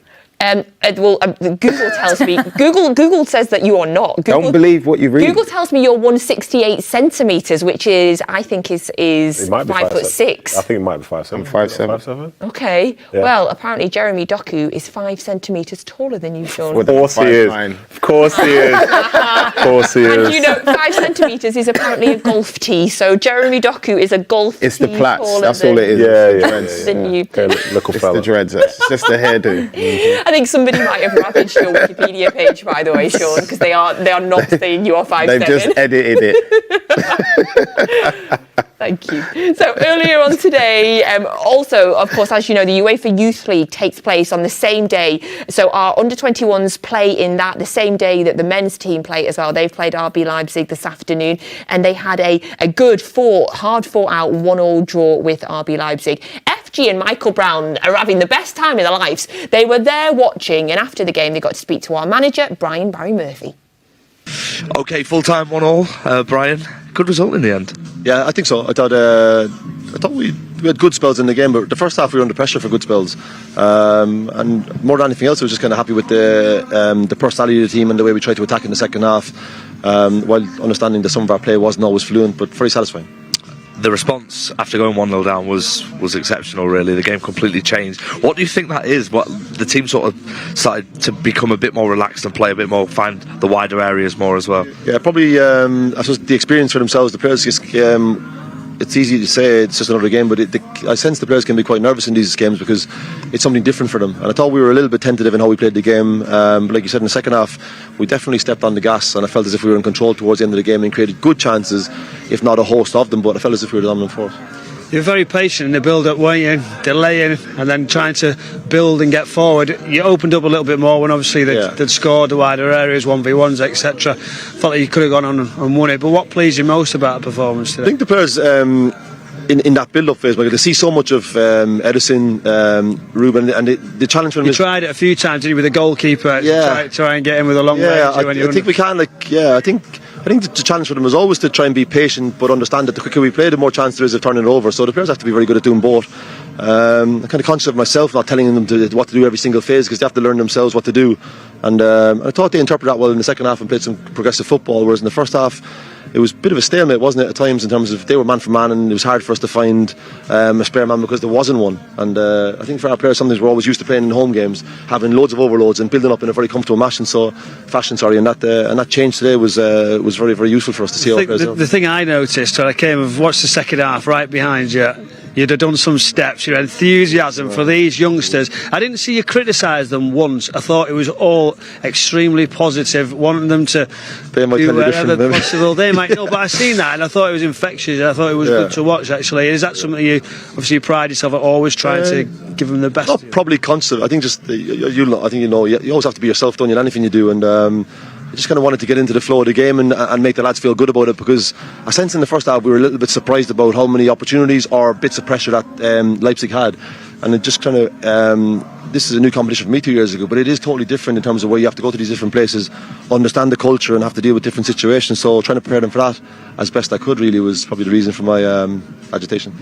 Google tells me. Google says that you are not. Google, don't believe what you read. Google tells me you're 168 centimeters, which is, I think, is 5'6". I think it might be 5'7". I'm 5'7". Okay. Yeah. Well, apparently Jeremy Doku is 5 centimeters taller than you, Shaun. Of course he is. Of course he is. Of course he is. And you know, 5 centimeters is apparently a golf tee. So Jeremy Doku is a golf it's tee. The plaits. Taller That's than, all it is. Than you. Okay, little it's fella. the dreads. It's just the hairdo. I think somebody might have ravaged your Wikipedia page, by the way, Shaun, because they are not saying you are 5'7". They've just edited it. Thank you. So earlier on today, also, of course, as you know, the UEFA Youth League takes place on the same day. So our under-21s play in that the same day that the men's team play as well. They've played RB Leipzig this afternoon, and they had a good hard fought-out 1-1 draw with RB Leipzig. FG and Michael Brown are having the best time of their lives. They were there watching, and after the game, they got to speak to our manager, Brian Barry Murphy. Okay, full-time 1-1. Brian, good result in the end. Yeah, I think so. I thought we had good spells in the game, but the first half we were under pressure for good spells. And more than anything else, I was just kind of happy with the personality of the team and the way we tried to attack in the second half, while understanding that some of our play wasn't always fluent, but very satisfying. The response after going 1-0 down was exceptional, really. The game completely changed. What do you think that is? What the team sort of started to become a bit more relaxed and play a bit more, find the wider areas more as well? Yeah, probably, I suppose the experience for themselves, the players just, it's easy to say it's just another game, but I sense the players can be quite nervous in these games because it's something different for them. And I thought we were a little bit tentative in how we played the game. But like you said, in the second half, we definitely stepped on the gas, and I felt as if we were in control towards the end of the game and created good chances, if not a host of them. But I felt as if we were the dominant force. You're very patient in the build-up, weren't you? Delaying and then trying to build and get forward. You opened up a little bit more when obviously they'd scored the wider areas, 1v1s, etc. Felt like you could have gone on and won it. But what pleased you most about the performance today? I think the players in that build-up phase, Michael, they see so much of Edison, Ruben, and the challenge for them. You tried it a few times, didn't you, with the goalkeeper? Try and get in with a long range. I think we can. I think the challenge for them is always to try and be patient, but understand that the quicker we play, the more chance there is of turning it over. So the players have to be very good at doing both. I'm kind of conscious of myself not telling them what to do every single phase, because they have to learn themselves what to do. And I thought they interpreted that well in the second half and played some progressive football, whereas in the first half it was a bit of a stalemate, wasn't it, at times, in terms of they were man for man and it was hard for us to find a spare man because there wasn't one. And I think for our players, sometimes we're always used to playing in home games, having loads of overloads and building up in a very comfortable fashion. And that change today was very, very useful for us to see. The thing I noticed when I came and watched the second half right behind you, you'd have done some steps. Your enthusiasm for these youngsters. I didn't see you criticise them once. I thought it was all extremely positive, wanting them to do whatever possible. They might know, but I seen that and I thought it was infectious. I thought it was good to watch, actually. Is that something you obviously pride yourself at, always trying to give them the best? Not probably constant. I think just you always have to be yourself, don't you, in anything you do, and I just kind of wanted to get into the flow of the game and make the lads feel good about it, because I sensed in the first half we were a little bit surprised about how many opportunities or bits of pressure that Leipzig had, and it just kind of this is a new competition for me 2 years ago, but it is totally different in terms of where you have to go to these different places, understand the culture and have to deal with different situations. So trying to prepare them for that as best I could really was probably the reason for my agitation.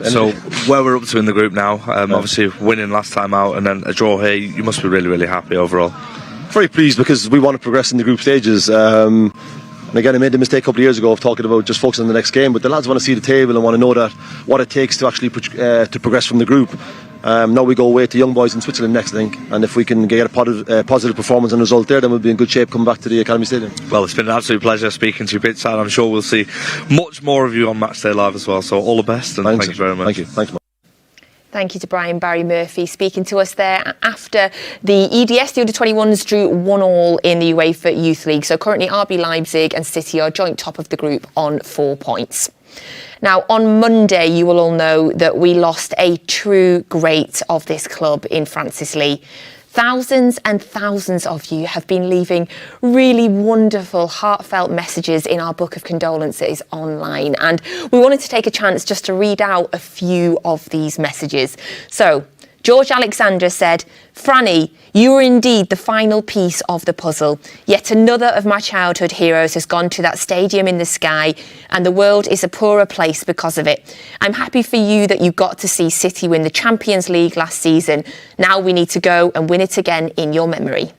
So where we're up to in the group now, obviously winning last time out and then a draw here, you must be really, really happy overall. Very pleased, because we want to progress in the group stages. And again, I made the mistake a couple of years ago of talking about just focusing on the next game, but the lads want to see the table and want to know that what it takes to actually to progress from the group. Now we go away to young boys in Switzerland next, I think, and if we can get a positive performance and result there, then we'll be in good shape coming back to the Academy Stadium. Well, it's been an absolute pleasure speaking to you, pitchside. I'm sure we'll see much more of you on Matchday Live as well, so all the best, and thank you very much. Thank you. Thanks, Mark. Thank you to Brian Barry Murphy speaking to us there after the EDS. The under-21s drew 1-1 in the UEFA Youth League. So currently RB Leipzig and City are joint top of the group on 4 points. Now, on Monday, you will all know that we lost a true great of this club in Francis Lee. Thousands and thousands of you have been leaving really wonderful, heartfelt messages in our book of condolences online. And we wanted to take a chance just to read out a few of these messages. So, George Alexander said, "Franny, you were indeed the final piece of the puzzle. Yet another of my childhood heroes has gone to that stadium in the sky, and the world is a poorer place because of it. I'm happy for you that you got to see City win the Champions League last season. Now we need to go and win it again in your memory."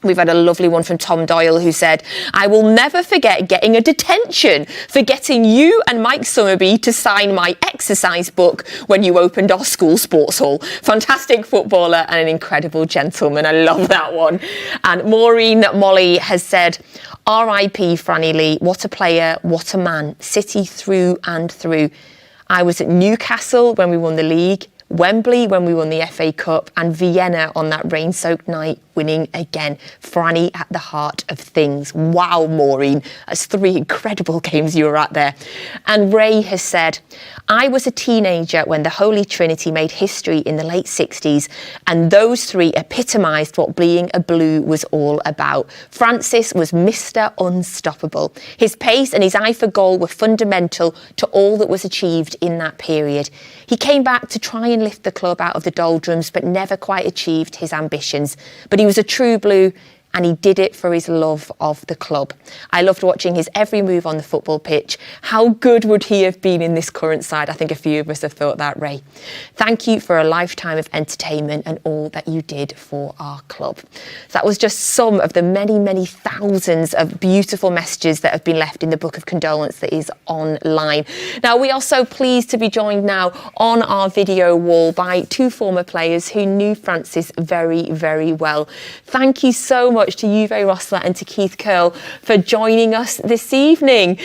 We've had a lovely one from Tom Doyle who said, "I will never forget getting a detention for getting you and Mike Summerby to sign my exercise book when you opened our school sports hall. Fantastic footballer and an incredible gentleman." I love that one. And Maureen Molly has said, "R.I.P. Franny Lee, what a player, what a man. City through and through. I was at Newcastle when we won the league, Wembley when we won the FA Cup, and Vienna on that rain-soaked night, winning again. Franny at the heart of things." Wow, Maureen. That's 3 incredible games you were at there. And Ray has said, "I was a teenager when the Holy Trinity made history in the late 60s, and those 3 epitomised what being a Blue was all about. Francis was Mr. Unstoppable. His pace and his eye for goal were fundamental to all that was achieved in that period. He came back to try and lift the club out of the doldrums, but never quite achieved his ambitions. But he was a true Blue, and he did it for his love of the club. I loved watching his every move on the football pitch. How good would he have been in this current side?" I think a few of us have thought that, Ray. "Thank you for a lifetime of entertainment and all that you did for our club." So that was just some of the many, many thousands of beautiful messages that have been left in the book of condolence that is online. Now, we are so pleased to be joined now on our video wall by 2 former players who knew Francis very, very well. Thank you so much to Uwe Rosler and to Keith Curle for joining us this evening.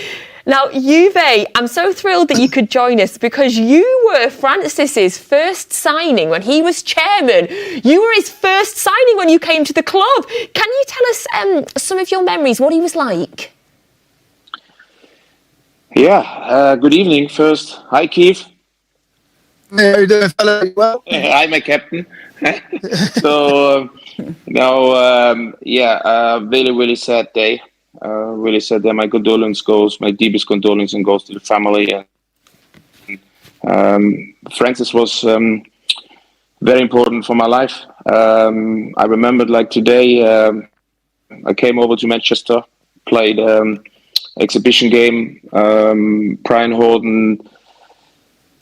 Now, Uwe, I'm so thrilled that you could join us, because you were Francis's first signing when he was chairman. You were his first signing when you came to the club. Can you tell us some of your memories, what he was like? Yeah, good evening first. Hi, Keith. Hey, how you doing, fella? Well, Hi, my captain. Really, really sad day. Really sad day. My deepest condolence goes to the family. Francis was very important for my life. I remembered like today, I came over to Manchester, played exhibition game. Brian Houghton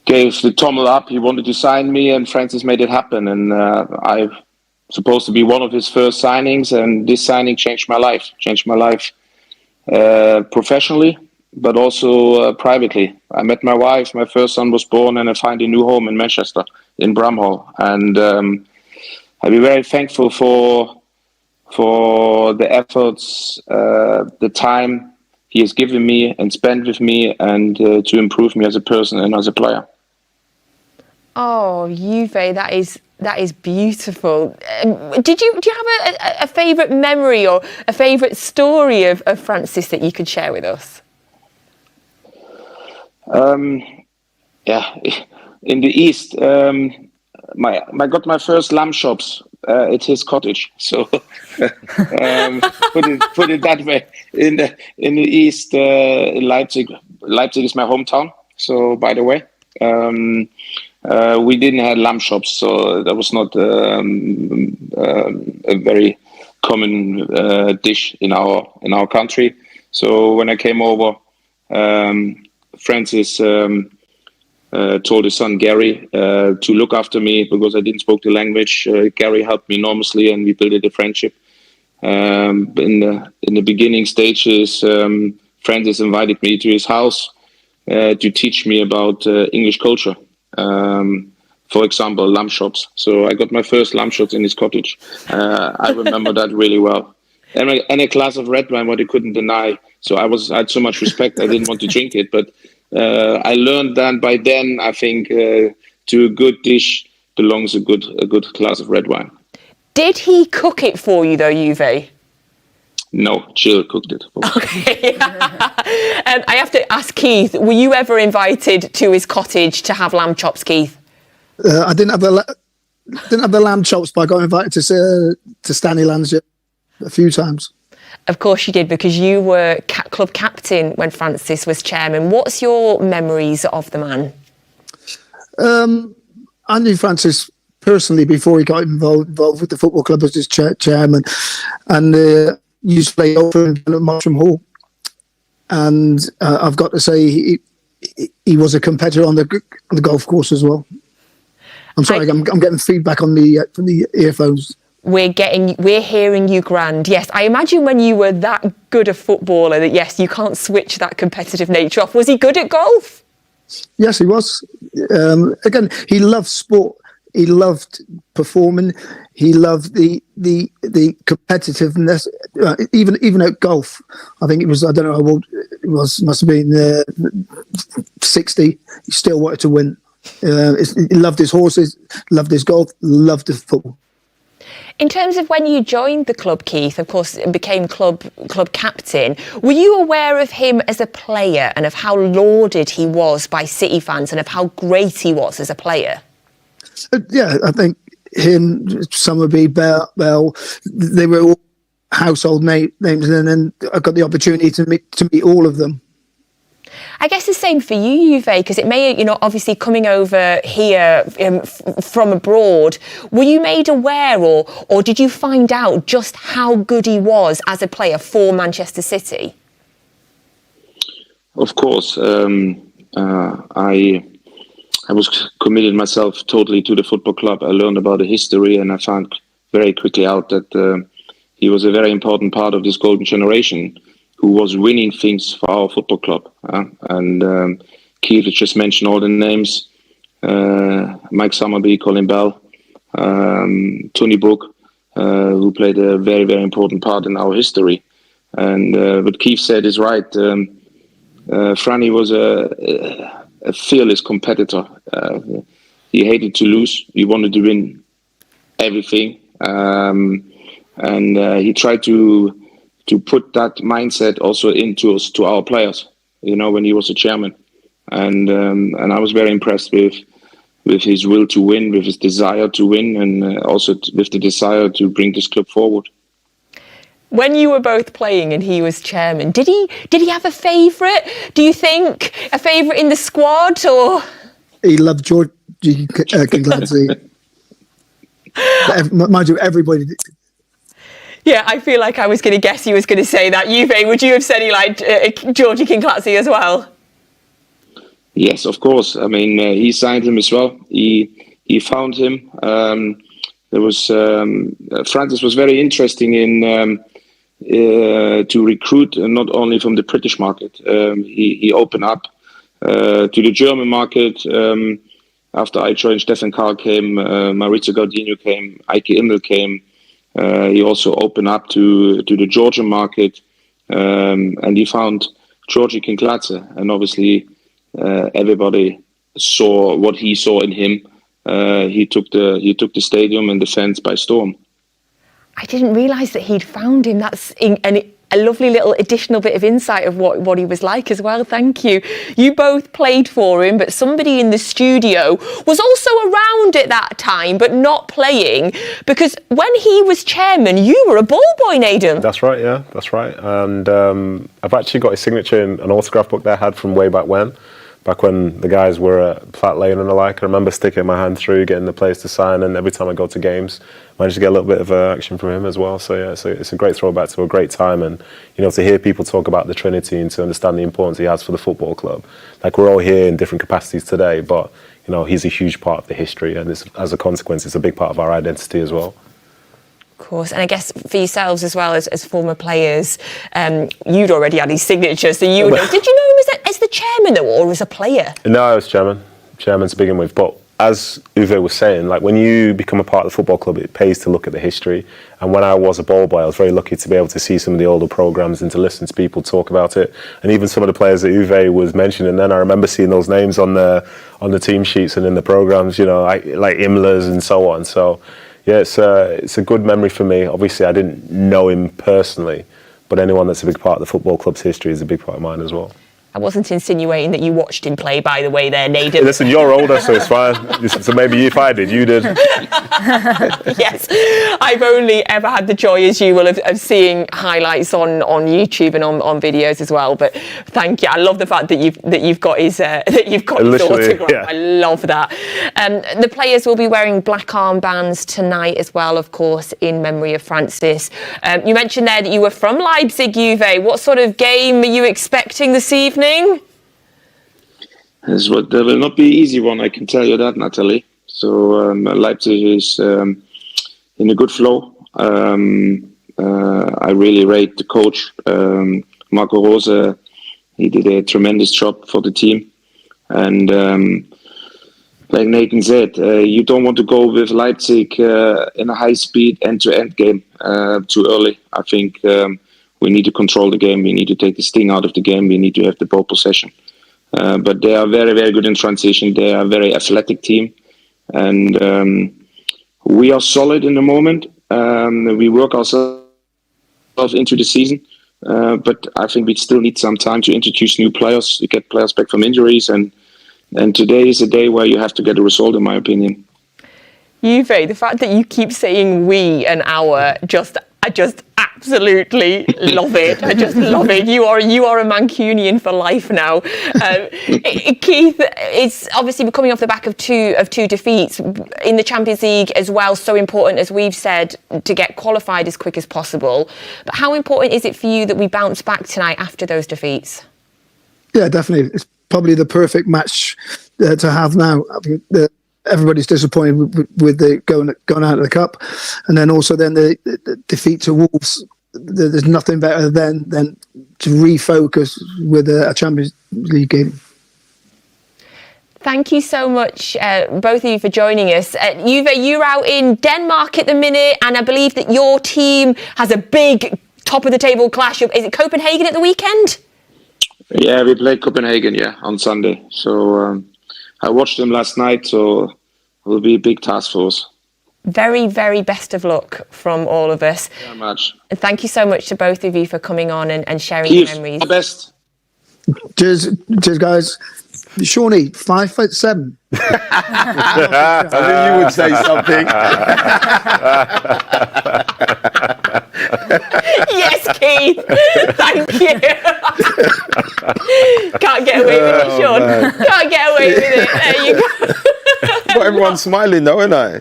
gave the thumb up. He wanted to sign me, and Francis made it happen. And I'm supposed to be one of his first signings, and this signing changed my life. Professionally, but also privately. I met my wife, my first son was born, and I found a new home in Manchester, in Bramhall. And I'd be very thankful for the efforts, the time he has given me and spent with me, and to improve me as a person and as a player. Oh, Uwe, that is beautiful. Do you have a favourite memory or a favourite story of Francis that you could share with us? Yeah, in the East, I got my first lamb chops at his cottage. So put it that way. In the East, in Leipzig is my hometown. So by the way, we didn't have lamb chops, so that was not a very common dish in our country. So when I came over, Francis told his son Gary to look after me because I didn't speak the language. Gary helped me enormously, and we built a friendship. In the beginning stages, Francis invited me to his house to teach me about English culture. For example, lamb chops. So I got my first lamb chops in his cottage. I remember that really well. And a glass of red wine, what he couldn't deny. So I had so much respect, I didn't want to drink it. But I learned that by then, I think, to a good dish belongs a good glass of red wine. Did he cook it for you, though, Uwe? No, Jill cooked it. Okay. I have to ask Keith, were you ever invited to his cottage to have lamb chops, Keith? I didn't have the lamb chops, but I got invited to Stanley Lands a few times. Of course you did, because you were club captain when Francis was chairman. What's your memories of the man? I knew Francis personally before he got involved with the football club as his chairman, and used to play over at Mottram Hall. And I've got to say, he was a competitor on the golf course as well. I'm sorry, I'm getting feedback on from the earphones. We're hearing you grand. Yes, I imagine when you were that good a footballer that, yes, you can't switch that competitive nature off. Was he good at golf? Yes, he was. Again, he loved sport. He loved performing. He loved the competitiveness. Even at golf, I think it was. I don't know how old it was. Must have been 60. He still wanted to win. He loved his horses. Loved his golf. Loved the football. In terms of when you joined the club, Keith, of course, and became club captain, were you aware of him as a player and of how lauded he was by City fans and of how great he was as a player? Yeah, I think him, Summerby, Bell, they were all household names, and then I got the opportunity to meet all of them. I guess the same for you, Uwe, because it may, obviously coming over here from abroad, were you made aware or did you find out just how good he was as a player for Manchester City? Of course. I was committed myself totally to the football club. I learned about the history, and I found very quickly out that he was a very important part of this golden generation who was winning things for our football club. And Keith just mentioned all the names. Mike Summerby, Colin Bell, Tony Book, who played a very, very important part in our history. And what Keith said is right. Franny was a fearless competitor. He hated to lose. He wanted to win everything. And he tried to put that mindset also into us, to our players, when he was a chairman. And I was very impressed with his will to win, with his desire to win, and also with the desire to bring this club forward. When you were both playing and he was chairman, did he have a favourite? Do you think a favourite in the squad, or? He loved Georgie Kingladsey. Mind you, everybody did. Yeah, I feel like I was going to guess he was going to say that. Uwe, would you have said he liked Georgie Kingladsey as well? Yes, of course. I mean, he signed him as well. He found him. There was Francis was very interesting in to recruit, not only from the British market. He opened up to the German market. After I joined, Steph and Curle came, Maurizio Gvardiol came, Eike Immel came. He also opened up to the Georgian market, and he found Georgie Kingladsey, and obviously everybody saw what he saw in him, he took the stadium and the fans by storm. I didn't realise that he'd found him. That's a lovely little additional bit of insight of what he was like as well. Thank you. You both played for him, but somebody in the studio was also around at that time, but not playing, because when he was chairman, you were a ball boy, Nedum. That's right, yeah, that's right. And I've actually got his signature in an autograph book that I had from way back when the guys were at Platt Lane and the like. I remember sticking my hand through, getting the players to sign, and every time I go to games, managed to get a little bit of action from him as well. So yeah, it's a great throwback to a great time, and to hear people talk about the Trinity and to understand the importance he has for the football club. Like, we're all here in different capacities today, but he's a huge part of the history, and as a consequence, it's a big part of our identity as well. Of course, and I guess for yourselves as well as former players, you'd already had his signature, so you would know. Did you know him as the chairman though, or as a player? No, I was chairman to begin with. But as Uwe was saying, like, when you become a part of the football club, it pays to look at the history. And when I was a ball boy, I was very lucky to be able to see some of the older programmes and to listen to people talk about it. And even some of the players that Uwe was mentioning then, I remember seeing those names on the team sheets and in the programmes, like Imler's and so on. So yeah, it's a good memory for me. Obviously, I didn't know him personally, but anyone that's a big part of the football club's history is a big part of mine as well. I wasn't insinuating that you watched him play, by the way, there, Nedum. Listen, you're older, so it's fine. So maybe if I did, you did. Yes, I've only ever had the joy, as you will, of seeing highlights on YouTube and on videos as well. But thank you. I love the fact that you've got his autograph. Yeah. I love that. The players will be wearing black armbands tonight as well, of course, in memory of Francis. You mentioned there that you were from Leipzig, Uwe. What sort of game are you expecting this evening? There will not be an easy one, I can tell you that, Natalie. So Leipzig is in a good flow. I really rate the coach, Marco Rose. He did a tremendous job for the team. And like Nathan said, you don't want to go with Leipzig in a high-speed end-to-end game too early. I think we need to control the game. We need to take the sting out of the game. We need to have the ball possession. But they are very, very good in transition. They are a very athletic team. And we are solid in the moment. We work ourselves into the season. But I think we still need some time to introduce new players, to get players back from injuries. And today is a day where you have to get a result, in my opinion. Uwe, the fact that you keep saying we and our, I just absolutely love it. I just love it. You are a Mancunian for life now. Keith, it's obviously coming off the back of two defeats in the Champions League as well. So important, as we've said, to get qualified as quick as possible. But how important is it for you that we bounce back tonight after those defeats? Yeah, definitely. It's probably the perfect match to have now. I mean, everybody's disappointed with the going out of the cup, and then also the defeat to Wolves. There's nothing better than to refocus with a Champions League game. Thank you so much, both of you, for joining us. Uwe, you're out in Denmark at the minute, and I believe that your team has a big top of the table clash. Is it Copenhagen at the weekend? Yeah, we played Copenhagen, on Sunday. So I watched them last night, so it will be a big task for us. Very, very best of luck from all of us. Very much. And thank you so much to both of you for coming on and sharing your memories. All best. Cheers, guys. Shawnee, 5'7". I knew you would say something. Yes, Keith. Thank you. Can't get away with it, Shaun. Man. Can't get away with it. There you go. Got everyone smiling though, ain't I?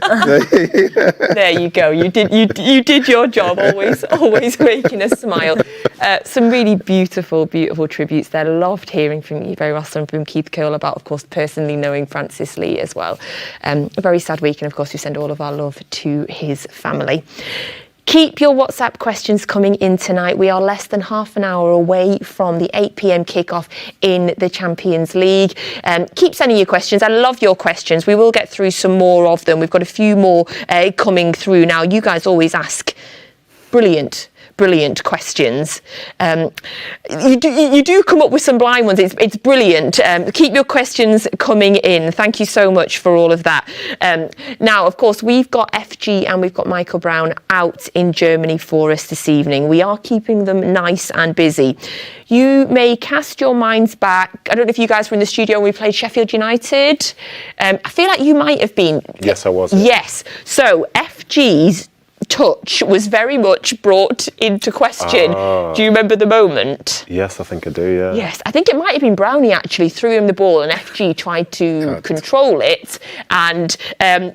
There you go. You did your job. Always making us smile. Some really beautiful tributes there. Loved hearing from Uwe Rosler and from Keith Curle about, of course, personally knowing Francis Lee as well. A very sad week, and of course we send all of our love to his family. Keep your WhatsApp questions coming in tonight. We are less than half an hour away from the 8 p.m. kickoff in the Champions League. Keep sending your questions. I love your questions. We will get through some more of them. We've got a few more coming through now. You guys always ask brilliant brilliant questions. You do come up with some blind ones. It's brilliant. Keep your questions coming in. Thank you so much for all of that. Now, of course, we've got FG and we've got Michael Brown out in Germany for us this evening. We are keeping them nice and busy. You may cast your minds back. I don't know if you guys were in the studio when we played Sheffield United. I feel like you might have been. Yes, I was. Yes. So FG's touch was very much brought into question. Do you remember the moment? Yes, I think I do, yeah. Yes, I think it might have been Brownie actually threw him the ball and FG tried to control it. And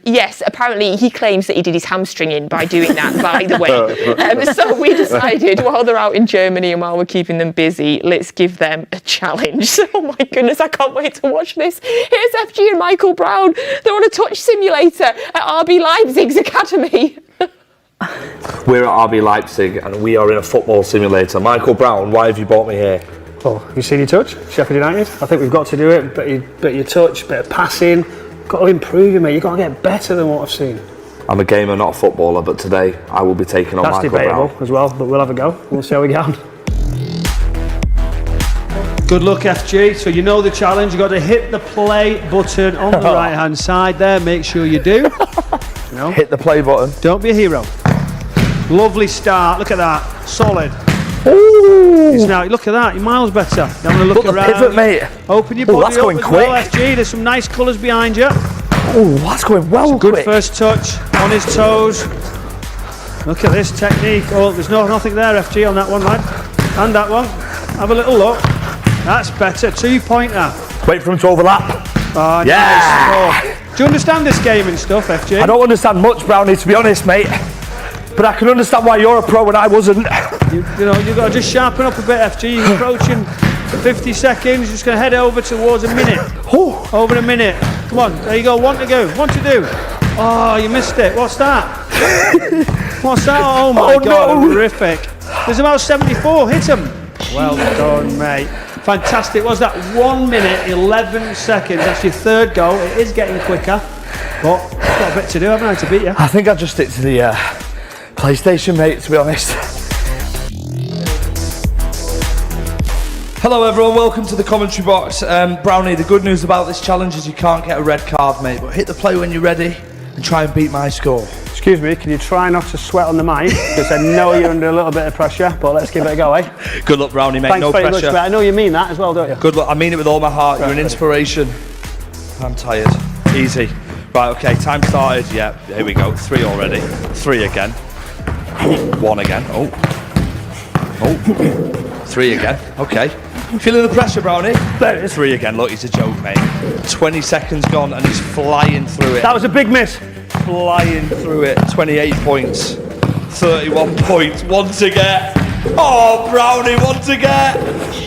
yes, apparently he claims that he did his hamstring in by doing that, by the way. So we decided while they're out in Germany and while we're keeping them busy, let's give them a challenge. Oh my goodness, I can't wait to watch this. Here's FG and Michael Brown. They're on a touch simulator at RB Leipzig's academy. We're at RB Leipzig and we are in a football simulator. Michael Brown, why have you brought me here? Oh, have you seen your touch? Sheffield United? I think we've got to do it. Bit your touch, bit of passing. Got to improve you, mate. You've got to get better than what I've seen. I'm a gamer, not a footballer, but today I will be taking on Michael Brown. That's debatable as well, but we'll have a go. We'll see how we get on. Good luck, FG. So you know the challenge. You've got to hit the play button on the right-hand side there. Make sure you do. Hit the play button. Don't be a hero. Lovely start. Look at that. Solid. Ooh. It's now, look at that. You're miles better. Now I'm going to look around. Pivot, mate. Open your body that's up going as quick. well, FG. There's some nice colours behind you. Oh, that's going well Good quick. first touch on his toes. Look at this technique. Oh, there's nothing there, FG, on that one, lad. And that one. Have a little look. That's better. 2-pointer. Wait for him to overlap. Oh, yeah. Nice. Do you understand this game and stuff, FG? I don't understand much, Brownie, to be honest, mate. But I can understand why you're a pro and I wasn't. You know, you've got to just sharpen up a bit, FG. You're approaching 50 seconds. Just going to head over towards a minute. Over a minute. Come on, there you go. One to go. One to do. Oh, you missed it. What's that? What's that? Oh my God, no. horrific. There's about 74. Hit him. Well done, mate. Fantastic. What was that? 1 minute, 11 seconds. That's your third goal. It is getting quicker, but I've got a bit to do, haven't I, to beat you? I think I'll just stick to the PlayStation, mate, to be honest. Hello everyone, welcome to the commentary box. Brownie, the good news about this challenge is you can't get a red card, mate, but hit the play when you're ready and try and beat my score. Excuse me, can you try not to sweat on the mic? Because I know you're under a little bit of pressure, but let's give it a go, eh? Good luck, Brownie, mate. Thanks no very pressure. Much, I know you mean that as well, don't you? Good luck. I mean it with all my heart. You're an inspiration. I'm tired. Easy. Right, okay, time started. Yeah, here we go. 3 already. 3 again. 1 again. Oh. 3 again. Okay. Feeling the pressure, Brownie? There it is. 3 again. Look, he's a joke, mate. 20 seconds gone and he's flying through it. That was a big miss. Flying through it. 28 points. 31 points. 1 to get. Oh, Brownie, 1 to get.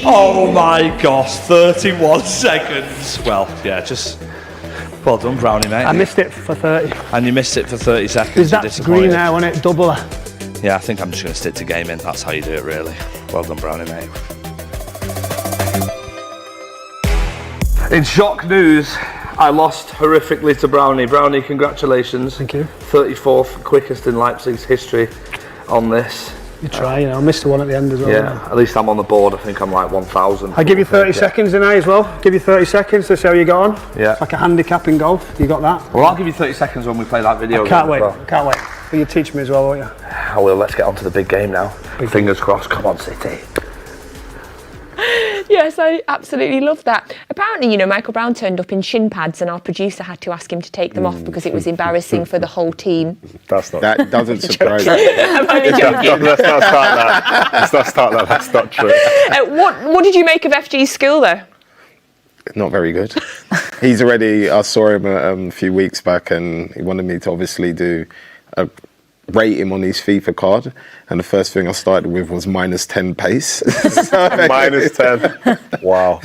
Oh my gosh. 31 seconds. Well, yeah, just... Well done, Brownie, mate. I missed it for 30. And you missed it for 30 seconds. Is that green there, wasn't it? Doubler. Yeah, I think I'm just going to stick to gaming. That's how you do it, really. Well done, Brownie, mate. In shock news, I lost horrifically to Brownie. Brownie, congratulations. Thank you. 34th quickest in Leipzig's history on this. You try, you know. I missed the one at the end as well. Yeah, at least I'm on the board. I think I'm like 1,000. I give you 30 seconds didn't I as well? Give you 30 seconds to see how you go on. Yeah. It's like a handicap in golf. You got that? Well, I'll give you 30 seconds when we play that video. I can't wait. Well. Can't wait. Will you teach me as well, won't you? I will. Let's get on to the big game now. Fingers crossed. Come on, City. Yes, I absolutely love that. Apparently, you know, Michael Brown turned up in shin pads and our producer had to ask him to take them off because it was embarrassing for the whole team. That's not. That doesn't surprise me. I'm only joking. Let's not start that. Let's not start that. That's not true. What did you make of FG's skill, though? Not very good. He's already. I saw him a few weeks back, and he wanted me to obviously rate him on his FIFA card, and the first thing I started with was -10 pace. -10. Wow.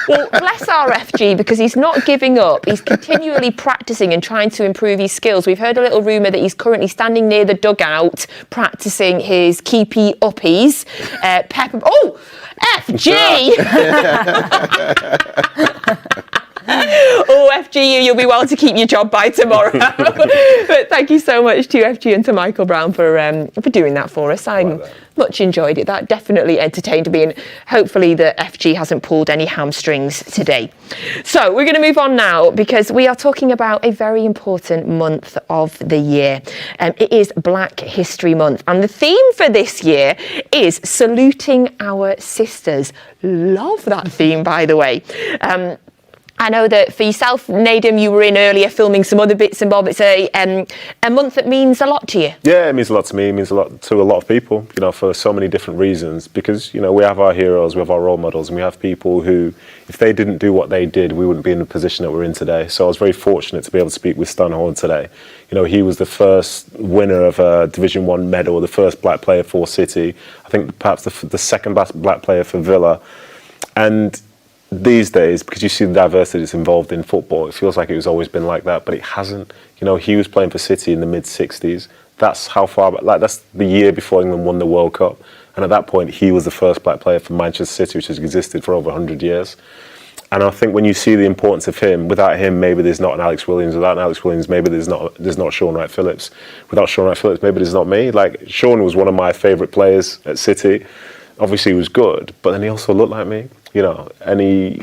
Well, bless our FG because he's not giving up. He's continually practicing and trying to improve his skills. We've heard a little rumour that he's currently standing near the dugout practicing his keepy uppies. Pep. Oh, FG! Oh, FG, you'll be well to keep your job by tomorrow. But thank you so much to FG and to Michael Brown for doing that for us. I much enjoyed it. That definitely entertained me, and hopefully the FG hasn't pulled any hamstrings today. So we're going to move on now, because we are talking about a very important month of the year. It is Black History Month, and the theme for this year is saluting our sisters. Love that theme, by the way. I know that for yourself, Nedum, you were in earlier filming some other bits and bobs. It's a month that means a lot to you. Yeah, it means a lot to me. It means a lot to a lot of people, for so many different reasons. Because, we have our heroes, we have our role models, and we have people who, if they didn't do what they did, we wouldn't be in the position that we're in today. So I was very fortunate to be able to speak with Shaun today. He was the first winner of a Division 1 medal, the first black player for City. I think perhaps the second best black player for Villa. And these days, because you see the diversity that's involved in football, it feels like it's always been like that, but it hasn't. He was playing for City in the mid-60s. That's how far back, that's the year before England won the World Cup. And at that point, he was the first black player for Manchester City, which has existed for over 100 years. And I think when you see the importance of him, without him, maybe there's not an Alex Williams. Without an Alex Williams, maybe there's not Shaun Wright-Phillips. Without Shaun Wright-Phillips, maybe there's not me. Like, Shaun was one of my favourite players at City. Obviously, he was good, but then he also looked like me. And he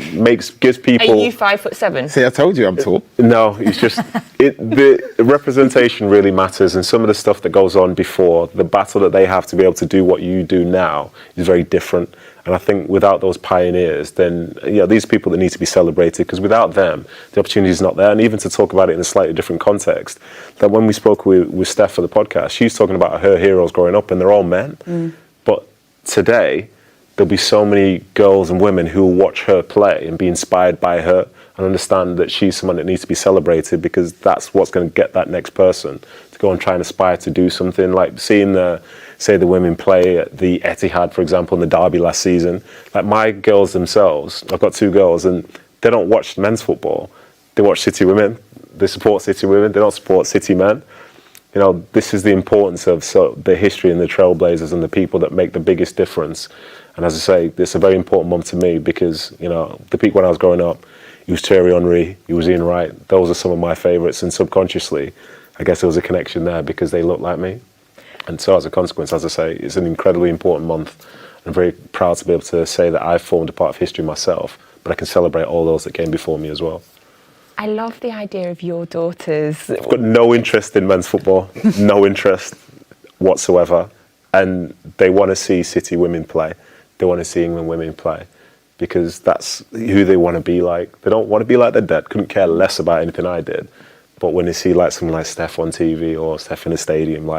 gives people... Are you 5'7"? See, I told you I'm tall. No, it's just... the representation really matters, and some of the stuff that goes on before, the battle that they have to be able to do what you do now is very different. And I think without those pioneers, then, these people that need to be celebrated, because without them, the opportunity is not there. And even to talk about it in a slightly different context, that when we spoke with Steph for the podcast, she's talking about her heroes growing up, and they're all men. But today, there'll be so many girls and women who will watch her play and be inspired by her and understand that she's someone that needs to be celebrated, because that's what's going to get that next person to go and try and aspire to do something. Like seeing the women play at the Etihad, for example, in the derby last season. Like, my girls themselves, I've got 2 girls, and they don't watch men's football. They watch City women. They support City women. They don't support City men. This is the importance of the history and the trailblazers and the people that make the biggest difference. And as I say, it's a very important month to me, because, the peak when I was growing up, it was Thierry Henry, it was Ian Wright. Those are some of my favourites, and subconsciously, I guess there was a connection there because they looked like me. And so as a consequence, as I say, it's an incredibly important month. I'm very proud to be able to say that I've formed a part of history myself, but I can celebrate all those that came before me as well. I love the idea of your daughters. I've got no interest in men's football, no interest whatsoever. And they want to see City women play. They want to see England women play, because that's who they want to be like. They don't want to be like their dad. Couldn't care less about anything I did. But when they see someone like Steph on TV or Steph in a stadium,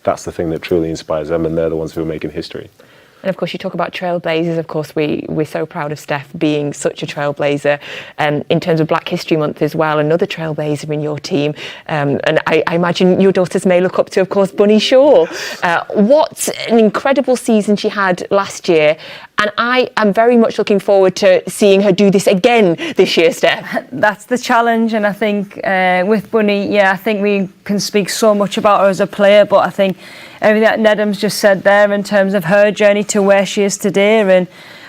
that's the thing that truly inspires them, and they're the ones who are making history. And of course, you talk about trailblazers. Of course, we're so proud of Steph being such a trailblazer. In terms of Black History Month as well, another trailblazer in your team. And I imagine your daughters may look up to, of course, Bunny Shaw. What an incredible season she had last year. And I am very much looking forward to seeing her do this again this year, Steph. That's the challenge. And I think with Bunny, I think we can speak so much about her as a player, but I think everything that Nedum's just said there in terms of her journey to where she is today, and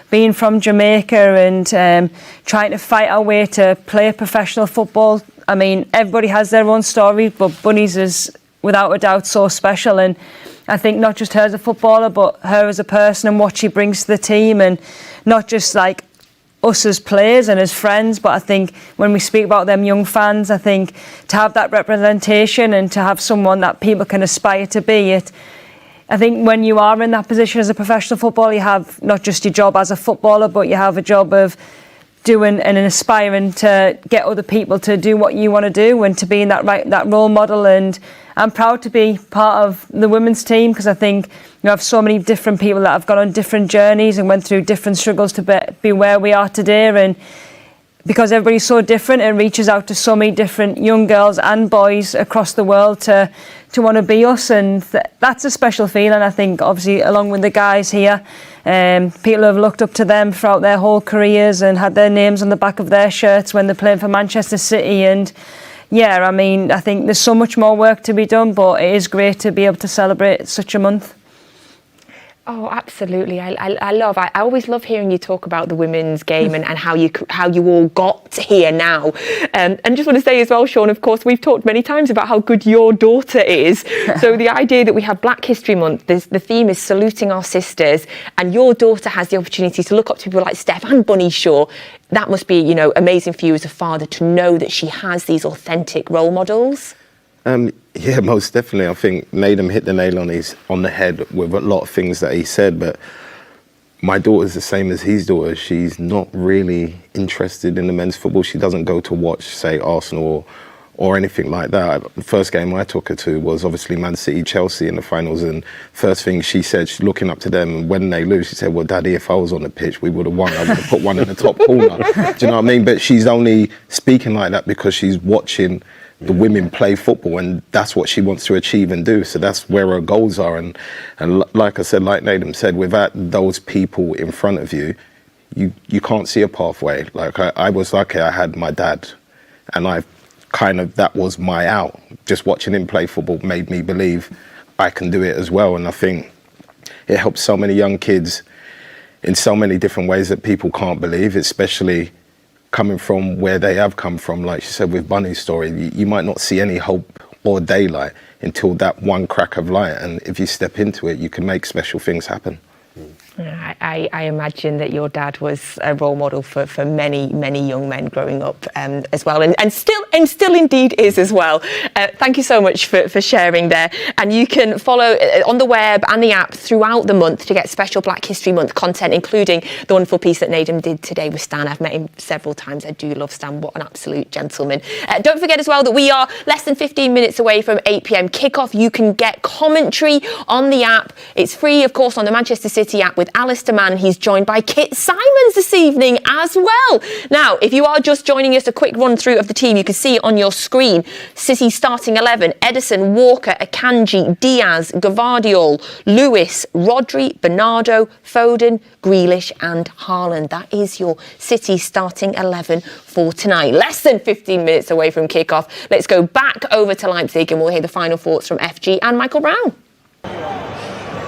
being from Jamaica and trying to fight our way to play professional football. I mean, everybody has their own story, but Bunny's is without a doubt so special. And I think not just her as a footballer, but her as a person and what she brings to the team, and not just us as players and as friends, but I think when we speak about them young fans, I think to have that representation and to have someone that people can aspire to be, I think when you are in that position as a professional footballer, you have not just your job as a footballer, but you have a job of doing and aspiring to get other people to do what you want to do and to be in that role model. And I'm proud to be part of the women's team, because I think you have so many different people that have gone on different journeys and went through different struggles to be where we are today. And because everybody's so different, it reaches out to so many different young girls and boys across the world to want to be us, and that's a special feeling. I think obviously along with the guys here, people have looked up to them throughout their whole careers and had their names on the back of their shirts when they're playing for Manchester City. And I mean, I think there's so much more work to be done, but it is great to be able to celebrate such a month. Oh, absolutely. I always love hearing you talk about the women's game and how you all got here now. And just want to say as well, Shaun, of course, we've talked many times about how good your daughter is. So the idea that we have Black History Month, the theme is saluting our sisters, and your daughter has the opportunity to look up to people like Steph and Bunny Shaw. That must be, amazing for you as a father to know that she has these authentic role models. Yeah, most definitely. I think Nedum hit the nail on the head with a lot of things that he said, but my daughter's the same as his daughter. She's not really interested in the men's football. She doesn't go to watch, say, Arsenal or anything like that. The first game I took her to was obviously Man City, Chelsea in the finals, and first thing she said, she's looking up to them, and when they lose, she said, well, Daddy, if I was on the pitch, we would have won. I would have put one in the top corner. Do you know what I mean? But she's only speaking like that because she's watching the women play football, and that's what she wants to achieve and do. So that's where her goals are. And like I said, like Nedum said, without those people in front of you, you can't see a pathway. Like I was lucky, I had my dad, and that was my out. Just watching him play football made me believe I can do it as well. And I think it helps so many young kids in so many different ways that people can't believe, especially coming from where they have come from. Like she said with Bunny's story, you might not see any hope or daylight until that one crack of light, and if you step into it, you can make special things happen. I imagine that your dad was a role model for many, many young men growing up as well, and still indeed is as well. Thank you so much for sharing there. And you can follow on the web and the app throughout the month to get special Black History Month content, including the wonderful piece that Nedum did today with Stan. I've met him several times. I do love Stan. What an absolute gentleman. Don't forget as well that we are less than 15 minutes away from 8 p.m. kickoff. You can get commentary on the app. It's free, of course, on the Manchester City app with Alistair Mann. He's joined by Kit Simons this evening as well. Now, if you are just joining us, a quick run through of the team. You can see it on your screen. City starting 11: Ederson, Walker, Akanji, Diaz, Gvardiol, Lewis, Rodri, Bernardo, Foden, Grealish and Haaland. That is your City starting 11 for tonight. Less than 15 minutes away from kickoff. Let's go back over to Leipzig and we'll hear the final thoughts from FG and Michael Brown.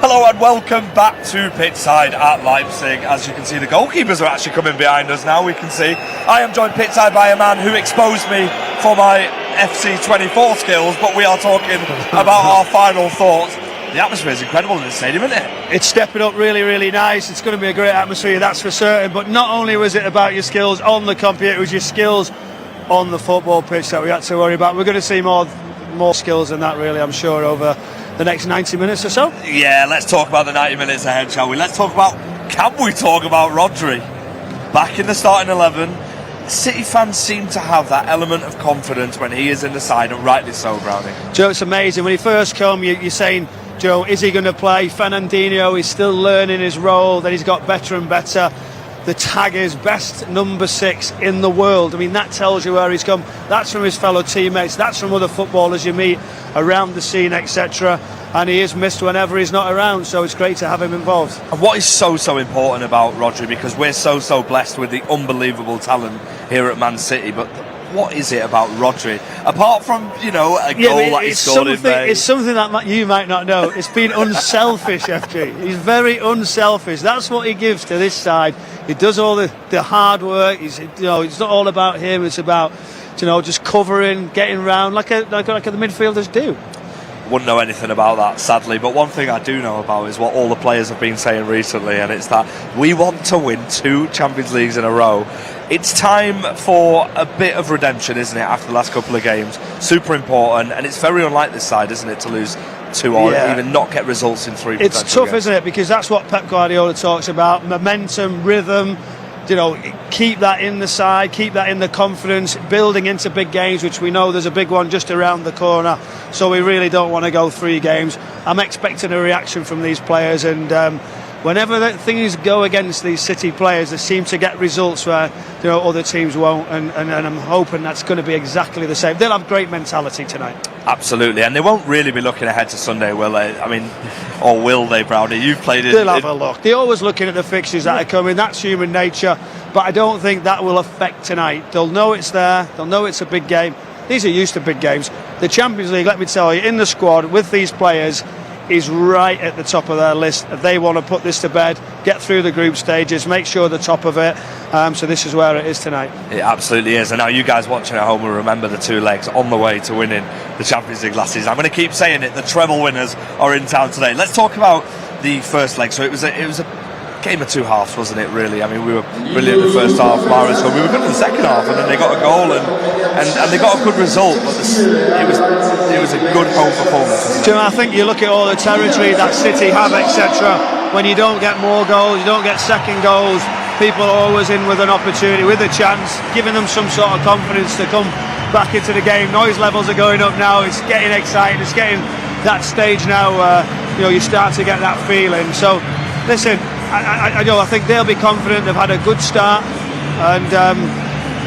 Hello and welcome back to pitchside at Leipzig. As you can see, the goalkeepers are actually coming behind us now. We can see I am joined pitchside by a man who exposed me for my FC24 skills, but we are talking about our final thoughts. The atmosphere is incredible in the stadium, isn't it? It's stepping up really, really nice. It's going to be a great atmosphere, that's for certain. But not only was it about your skills on the computer, it was your skills on the football pitch that we had to worry about. We're going to see more skills than that, really, I'm sure, over the next 90 minutes or so. Yeah, let's talk about the 90 minutes ahead, shall we? Can we talk about Rodri? Back in the starting 11. City fans seem to have that element of confidence when he is in the side, and rightly so, Brownie. Joe, it's amazing. When he first came, you're saying, Joe, is he going to play? Fernandinho is still learning his role, then he's got better and better. The tag is best number 6 in the world. I mean, that tells you where he's come. That's from his fellow teammates, that's from other footballers you meet around the scene, etc. And he is missed whenever he's not around, so it's great to have him involved. And what is so important about Rodri, because we're so blessed with the unbelievable talent here at Man City, but what is it about Rodri? Apart from, a goal that he scored in May. It's something that you might not know. It's been unselfish, FG. He's very unselfish. That's what he gives to this side. He does all the hard work. It's not all about him. It's about, just covering, getting round like the midfielders do. Wouldn't know anything about that, sadly, but one thing I do know about is what all the players have been saying recently, and it's that we want to win 2 Champions Leagues in a row. It's time for a bit of redemption, isn't it, after the last couple of games? Super important, and it's very unlike this side, isn't it, to lose 2 or even not get results in 3. It's tough, isn't it, because that's what Pep Guardiola talks about: momentum, rhythm. Keep that in the side, keep that in the confidence, building into big games, which we know there's a big one just around the corner. So we really don't want to go 3 games. I'm expecting a reaction from these players, and whenever things go against these City players, they seem to get results where other teams won't, and I'm hoping that's going to be exactly the same. They'll have great mentality tonight. Absolutely, and they won't really be looking ahead to Sunday, will they? I mean, or will they, Brownie? You've played it. They'll have a look. They're always looking at the fixtures that are coming. That's human nature, but I don't think that will affect tonight. They'll know it's there. They'll know it's a big game. These are used to big games. The Champions League, let me tell you, in the squad with these players, is right at the top of their list. They want to put this to bed, get through the group stages, make sure they're top of it. So this is where it is tonight. It absolutely is. And now you guys watching at home will remember the 2 legs on the way to winning the Champions League last season. I'm going to keep saying it, the treble winners are in town today. Let's talk about the first leg. So it was a game of 2 halves, wasn't it, really? I mean, we were brilliant in the first half, Mahrez, but we were good in the second half, and then they got a goal and they got a good result, but it was a good home performance. Jim, I think you look at all the territory that City have, etc. When you don't get more goals, you don't get second goals, people are always in with an opportunity, with a chance, giving them some sort of confidence to come back into the game. Noise levels are going up now, it's getting exciting, it's getting that stage now where you start to get that feeling. So listen, I think they'll be confident. They've had a good start, and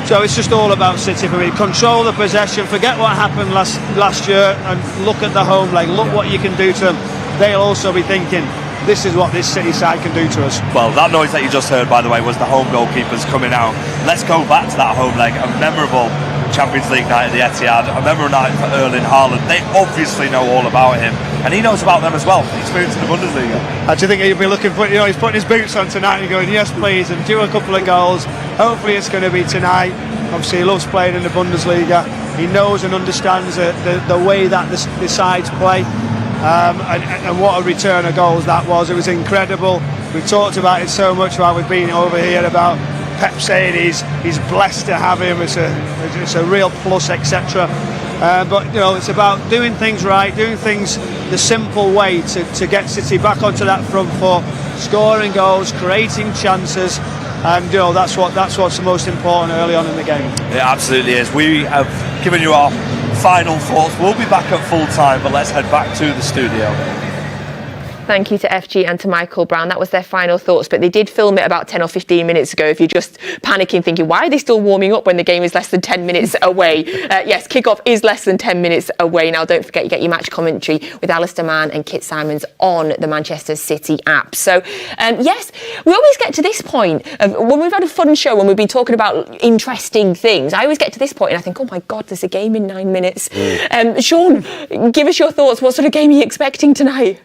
so it's just all about City for me. Control the possession, forget what happened last year, and look at the home leg. Look what you can do to them. They'll also be thinking, this is what this City side can do to us. Well, that noise that you just heard, by the way, was the home goalkeepers coming out. Let's go back to that home leg. A memorable Champions League night at the Etihad, a memorable night for Erling Haaland. They obviously know all about him, and he knows about them as well. Experience in the Bundesliga. I do think he'll be looking for, he's putting his boots on tonight and going, yes please, and do a couple of goals. Hopefully it's going to be tonight. Obviously he loves playing in the Bundesliga. He knows and understands the way that the sides play. And what a return of goals that was. It was incredible. We've talked about it so much while we've been over here, about Pep saying he's blessed to have him. It's a real plus, etc. But it's about doing things right, doing things the simple way to get City back onto that front foot, scoring goals, creating chances, and that's what's the most important early on in the game. It absolutely is. We have given you our final thoughts. We'll be back at full time, but let's head back to the studio. Thank you to FG and to Michael Brown. That was their final thoughts, but they did film it about 10 or 15 minutes ago. If you're just panicking, thinking, why are they still warming up when the game is less than 10 minutes away? Yes, kickoff is less than 10 minutes away. Now, don't forget, you get your match commentary with Alistair Mann and Kit Simons on the Manchester City app. So, yes, we always get to this point of when we've had a fun show, when we've been talking about interesting things. I always get to this point and I think, oh my God, there's a game in 9 minutes. Shaun, give us your thoughts. What sort of game are you expecting tonight?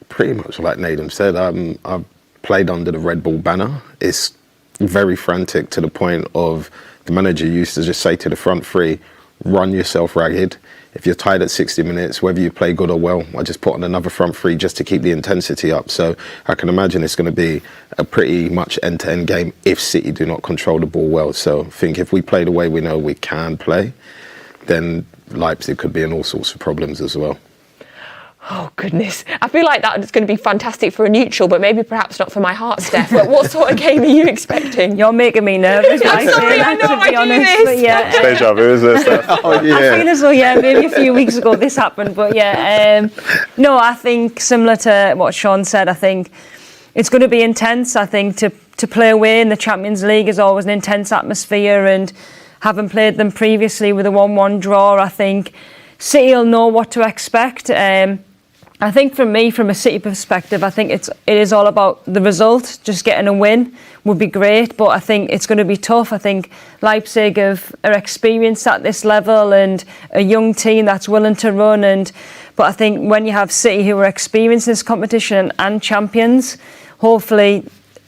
Pretty much like Nedum said, I've played under the Red Bull banner. It's very frantic to the point of the manager used to just say to the front three, run yourself ragged. If you're tied at 60 minutes, whether you play good or well, I just put on another front three just to keep the intensity up. So I can imagine it's going to be a pretty much end-to-end game if City do not control the ball well. So I think if we play the way we know we can play, then Leipzig could be in all sorts of problems as well. Oh, goodness. I feel like that is going to be fantastic for a neutral, but maybe perhaps not for my heart, Steph. But what sort of game are you expecting? You're making me nervous. I'm sorry, I know, I do this. But yeah, deja vu, is this? Oh, yeah. I feel as though, maybe a few weeks ago this happened. But no, I think similar to what Shaun said, I think it's going to be intense. I think to play away in the Champions League is always an intense atmosphere, and having played them previously with a 1-1 draw, I think City will know what to expect. I think for me, from a City perspective, I think it is all about the result. Just getting a win would be great, but I think it's going to be tough. I think Leipzig are experienced at this level and a young team that's willing to run. But I think when you have City who are experienced in this competition and champions, hopefully,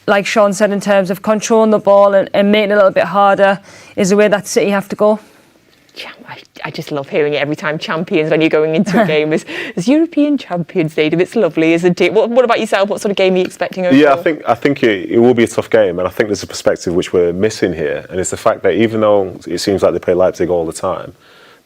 like Shaun said, in terms of controlling the ball and making it a little bit harder is the way that City have to go. I just love hearing it every time, champions, when you're going into a game as European champions, Nedum. It's lovely, isn't it? What about yourself? What sort of game are you expecting overall? Yeah, I think it will be a tough game, and I think there's a perspective which we're missing here, and it's the fact that even though it seems like they play Leipzig all the time,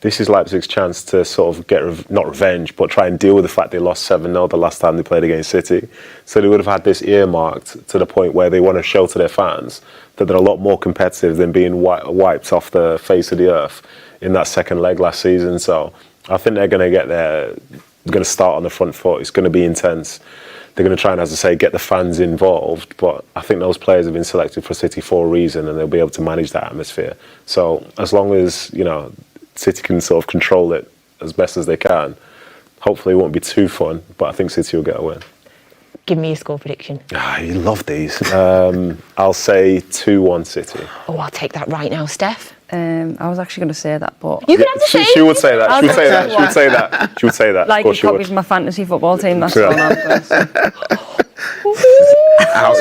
this is Leipzig's chance to sort of get, not revenge, but try and deal with the fact they lost 7-0 the last time they played against City. So they would have had this earmarked to the point where they want to show to their fans that they're a lot more competitive than being wiped off the face of the earth in that second leg last season. So I think they're going to get there, they're going to start on the front foot. It's going to be intense. They're going to try and, as I say, get the fans involved. But I think those players have been selected for City for a reason, and they'll be able to manage that atmosphere. So as long as, City can sort of control it as best as they can, hopefully it won't be too fun, but I think City will get a win. Give me a score prediction. You love these. I'll say 2-1 City. Oh, I'll take that right now, Steph. I was actually going to say that, but you can have to say she would say that. She would say that. She would say that. She would say that. Like, of course he copies my fantasy football team. That's all I'm going to say.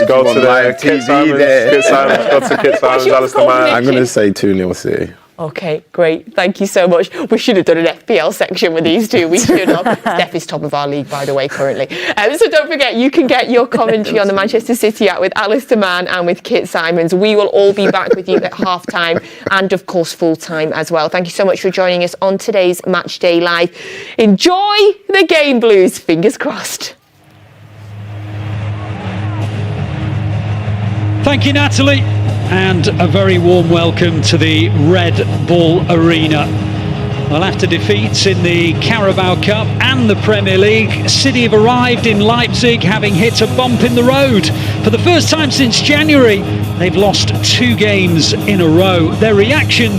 Go to the Kit Simons. Kit Simons. Go to Kit Simons. Alistair Mann. I'm going to say 2-0 City. Okay, great. Thank you so much. We should have done an FPL section with these two. We should have. Steph is top of our league, by the way, currently. So don't forget, you can get your commentary on the Manchester City app with Alistair Mann and with Kit Simons. We will all be back with you at half-time and, of course, full-time as well. Thank you so much for joining us on today's Matchday Live. Enjoy the game, Blues. Fingers crossed. Thank you, Natalie, and a very warm welcome to the Red Bull Arena. Well, after defeats in the Carabao Cup and the Premier League, City have arrived in Leipzig having hit a bump in the road. For the first time since January, they've lost 2 games in a row. Their reaction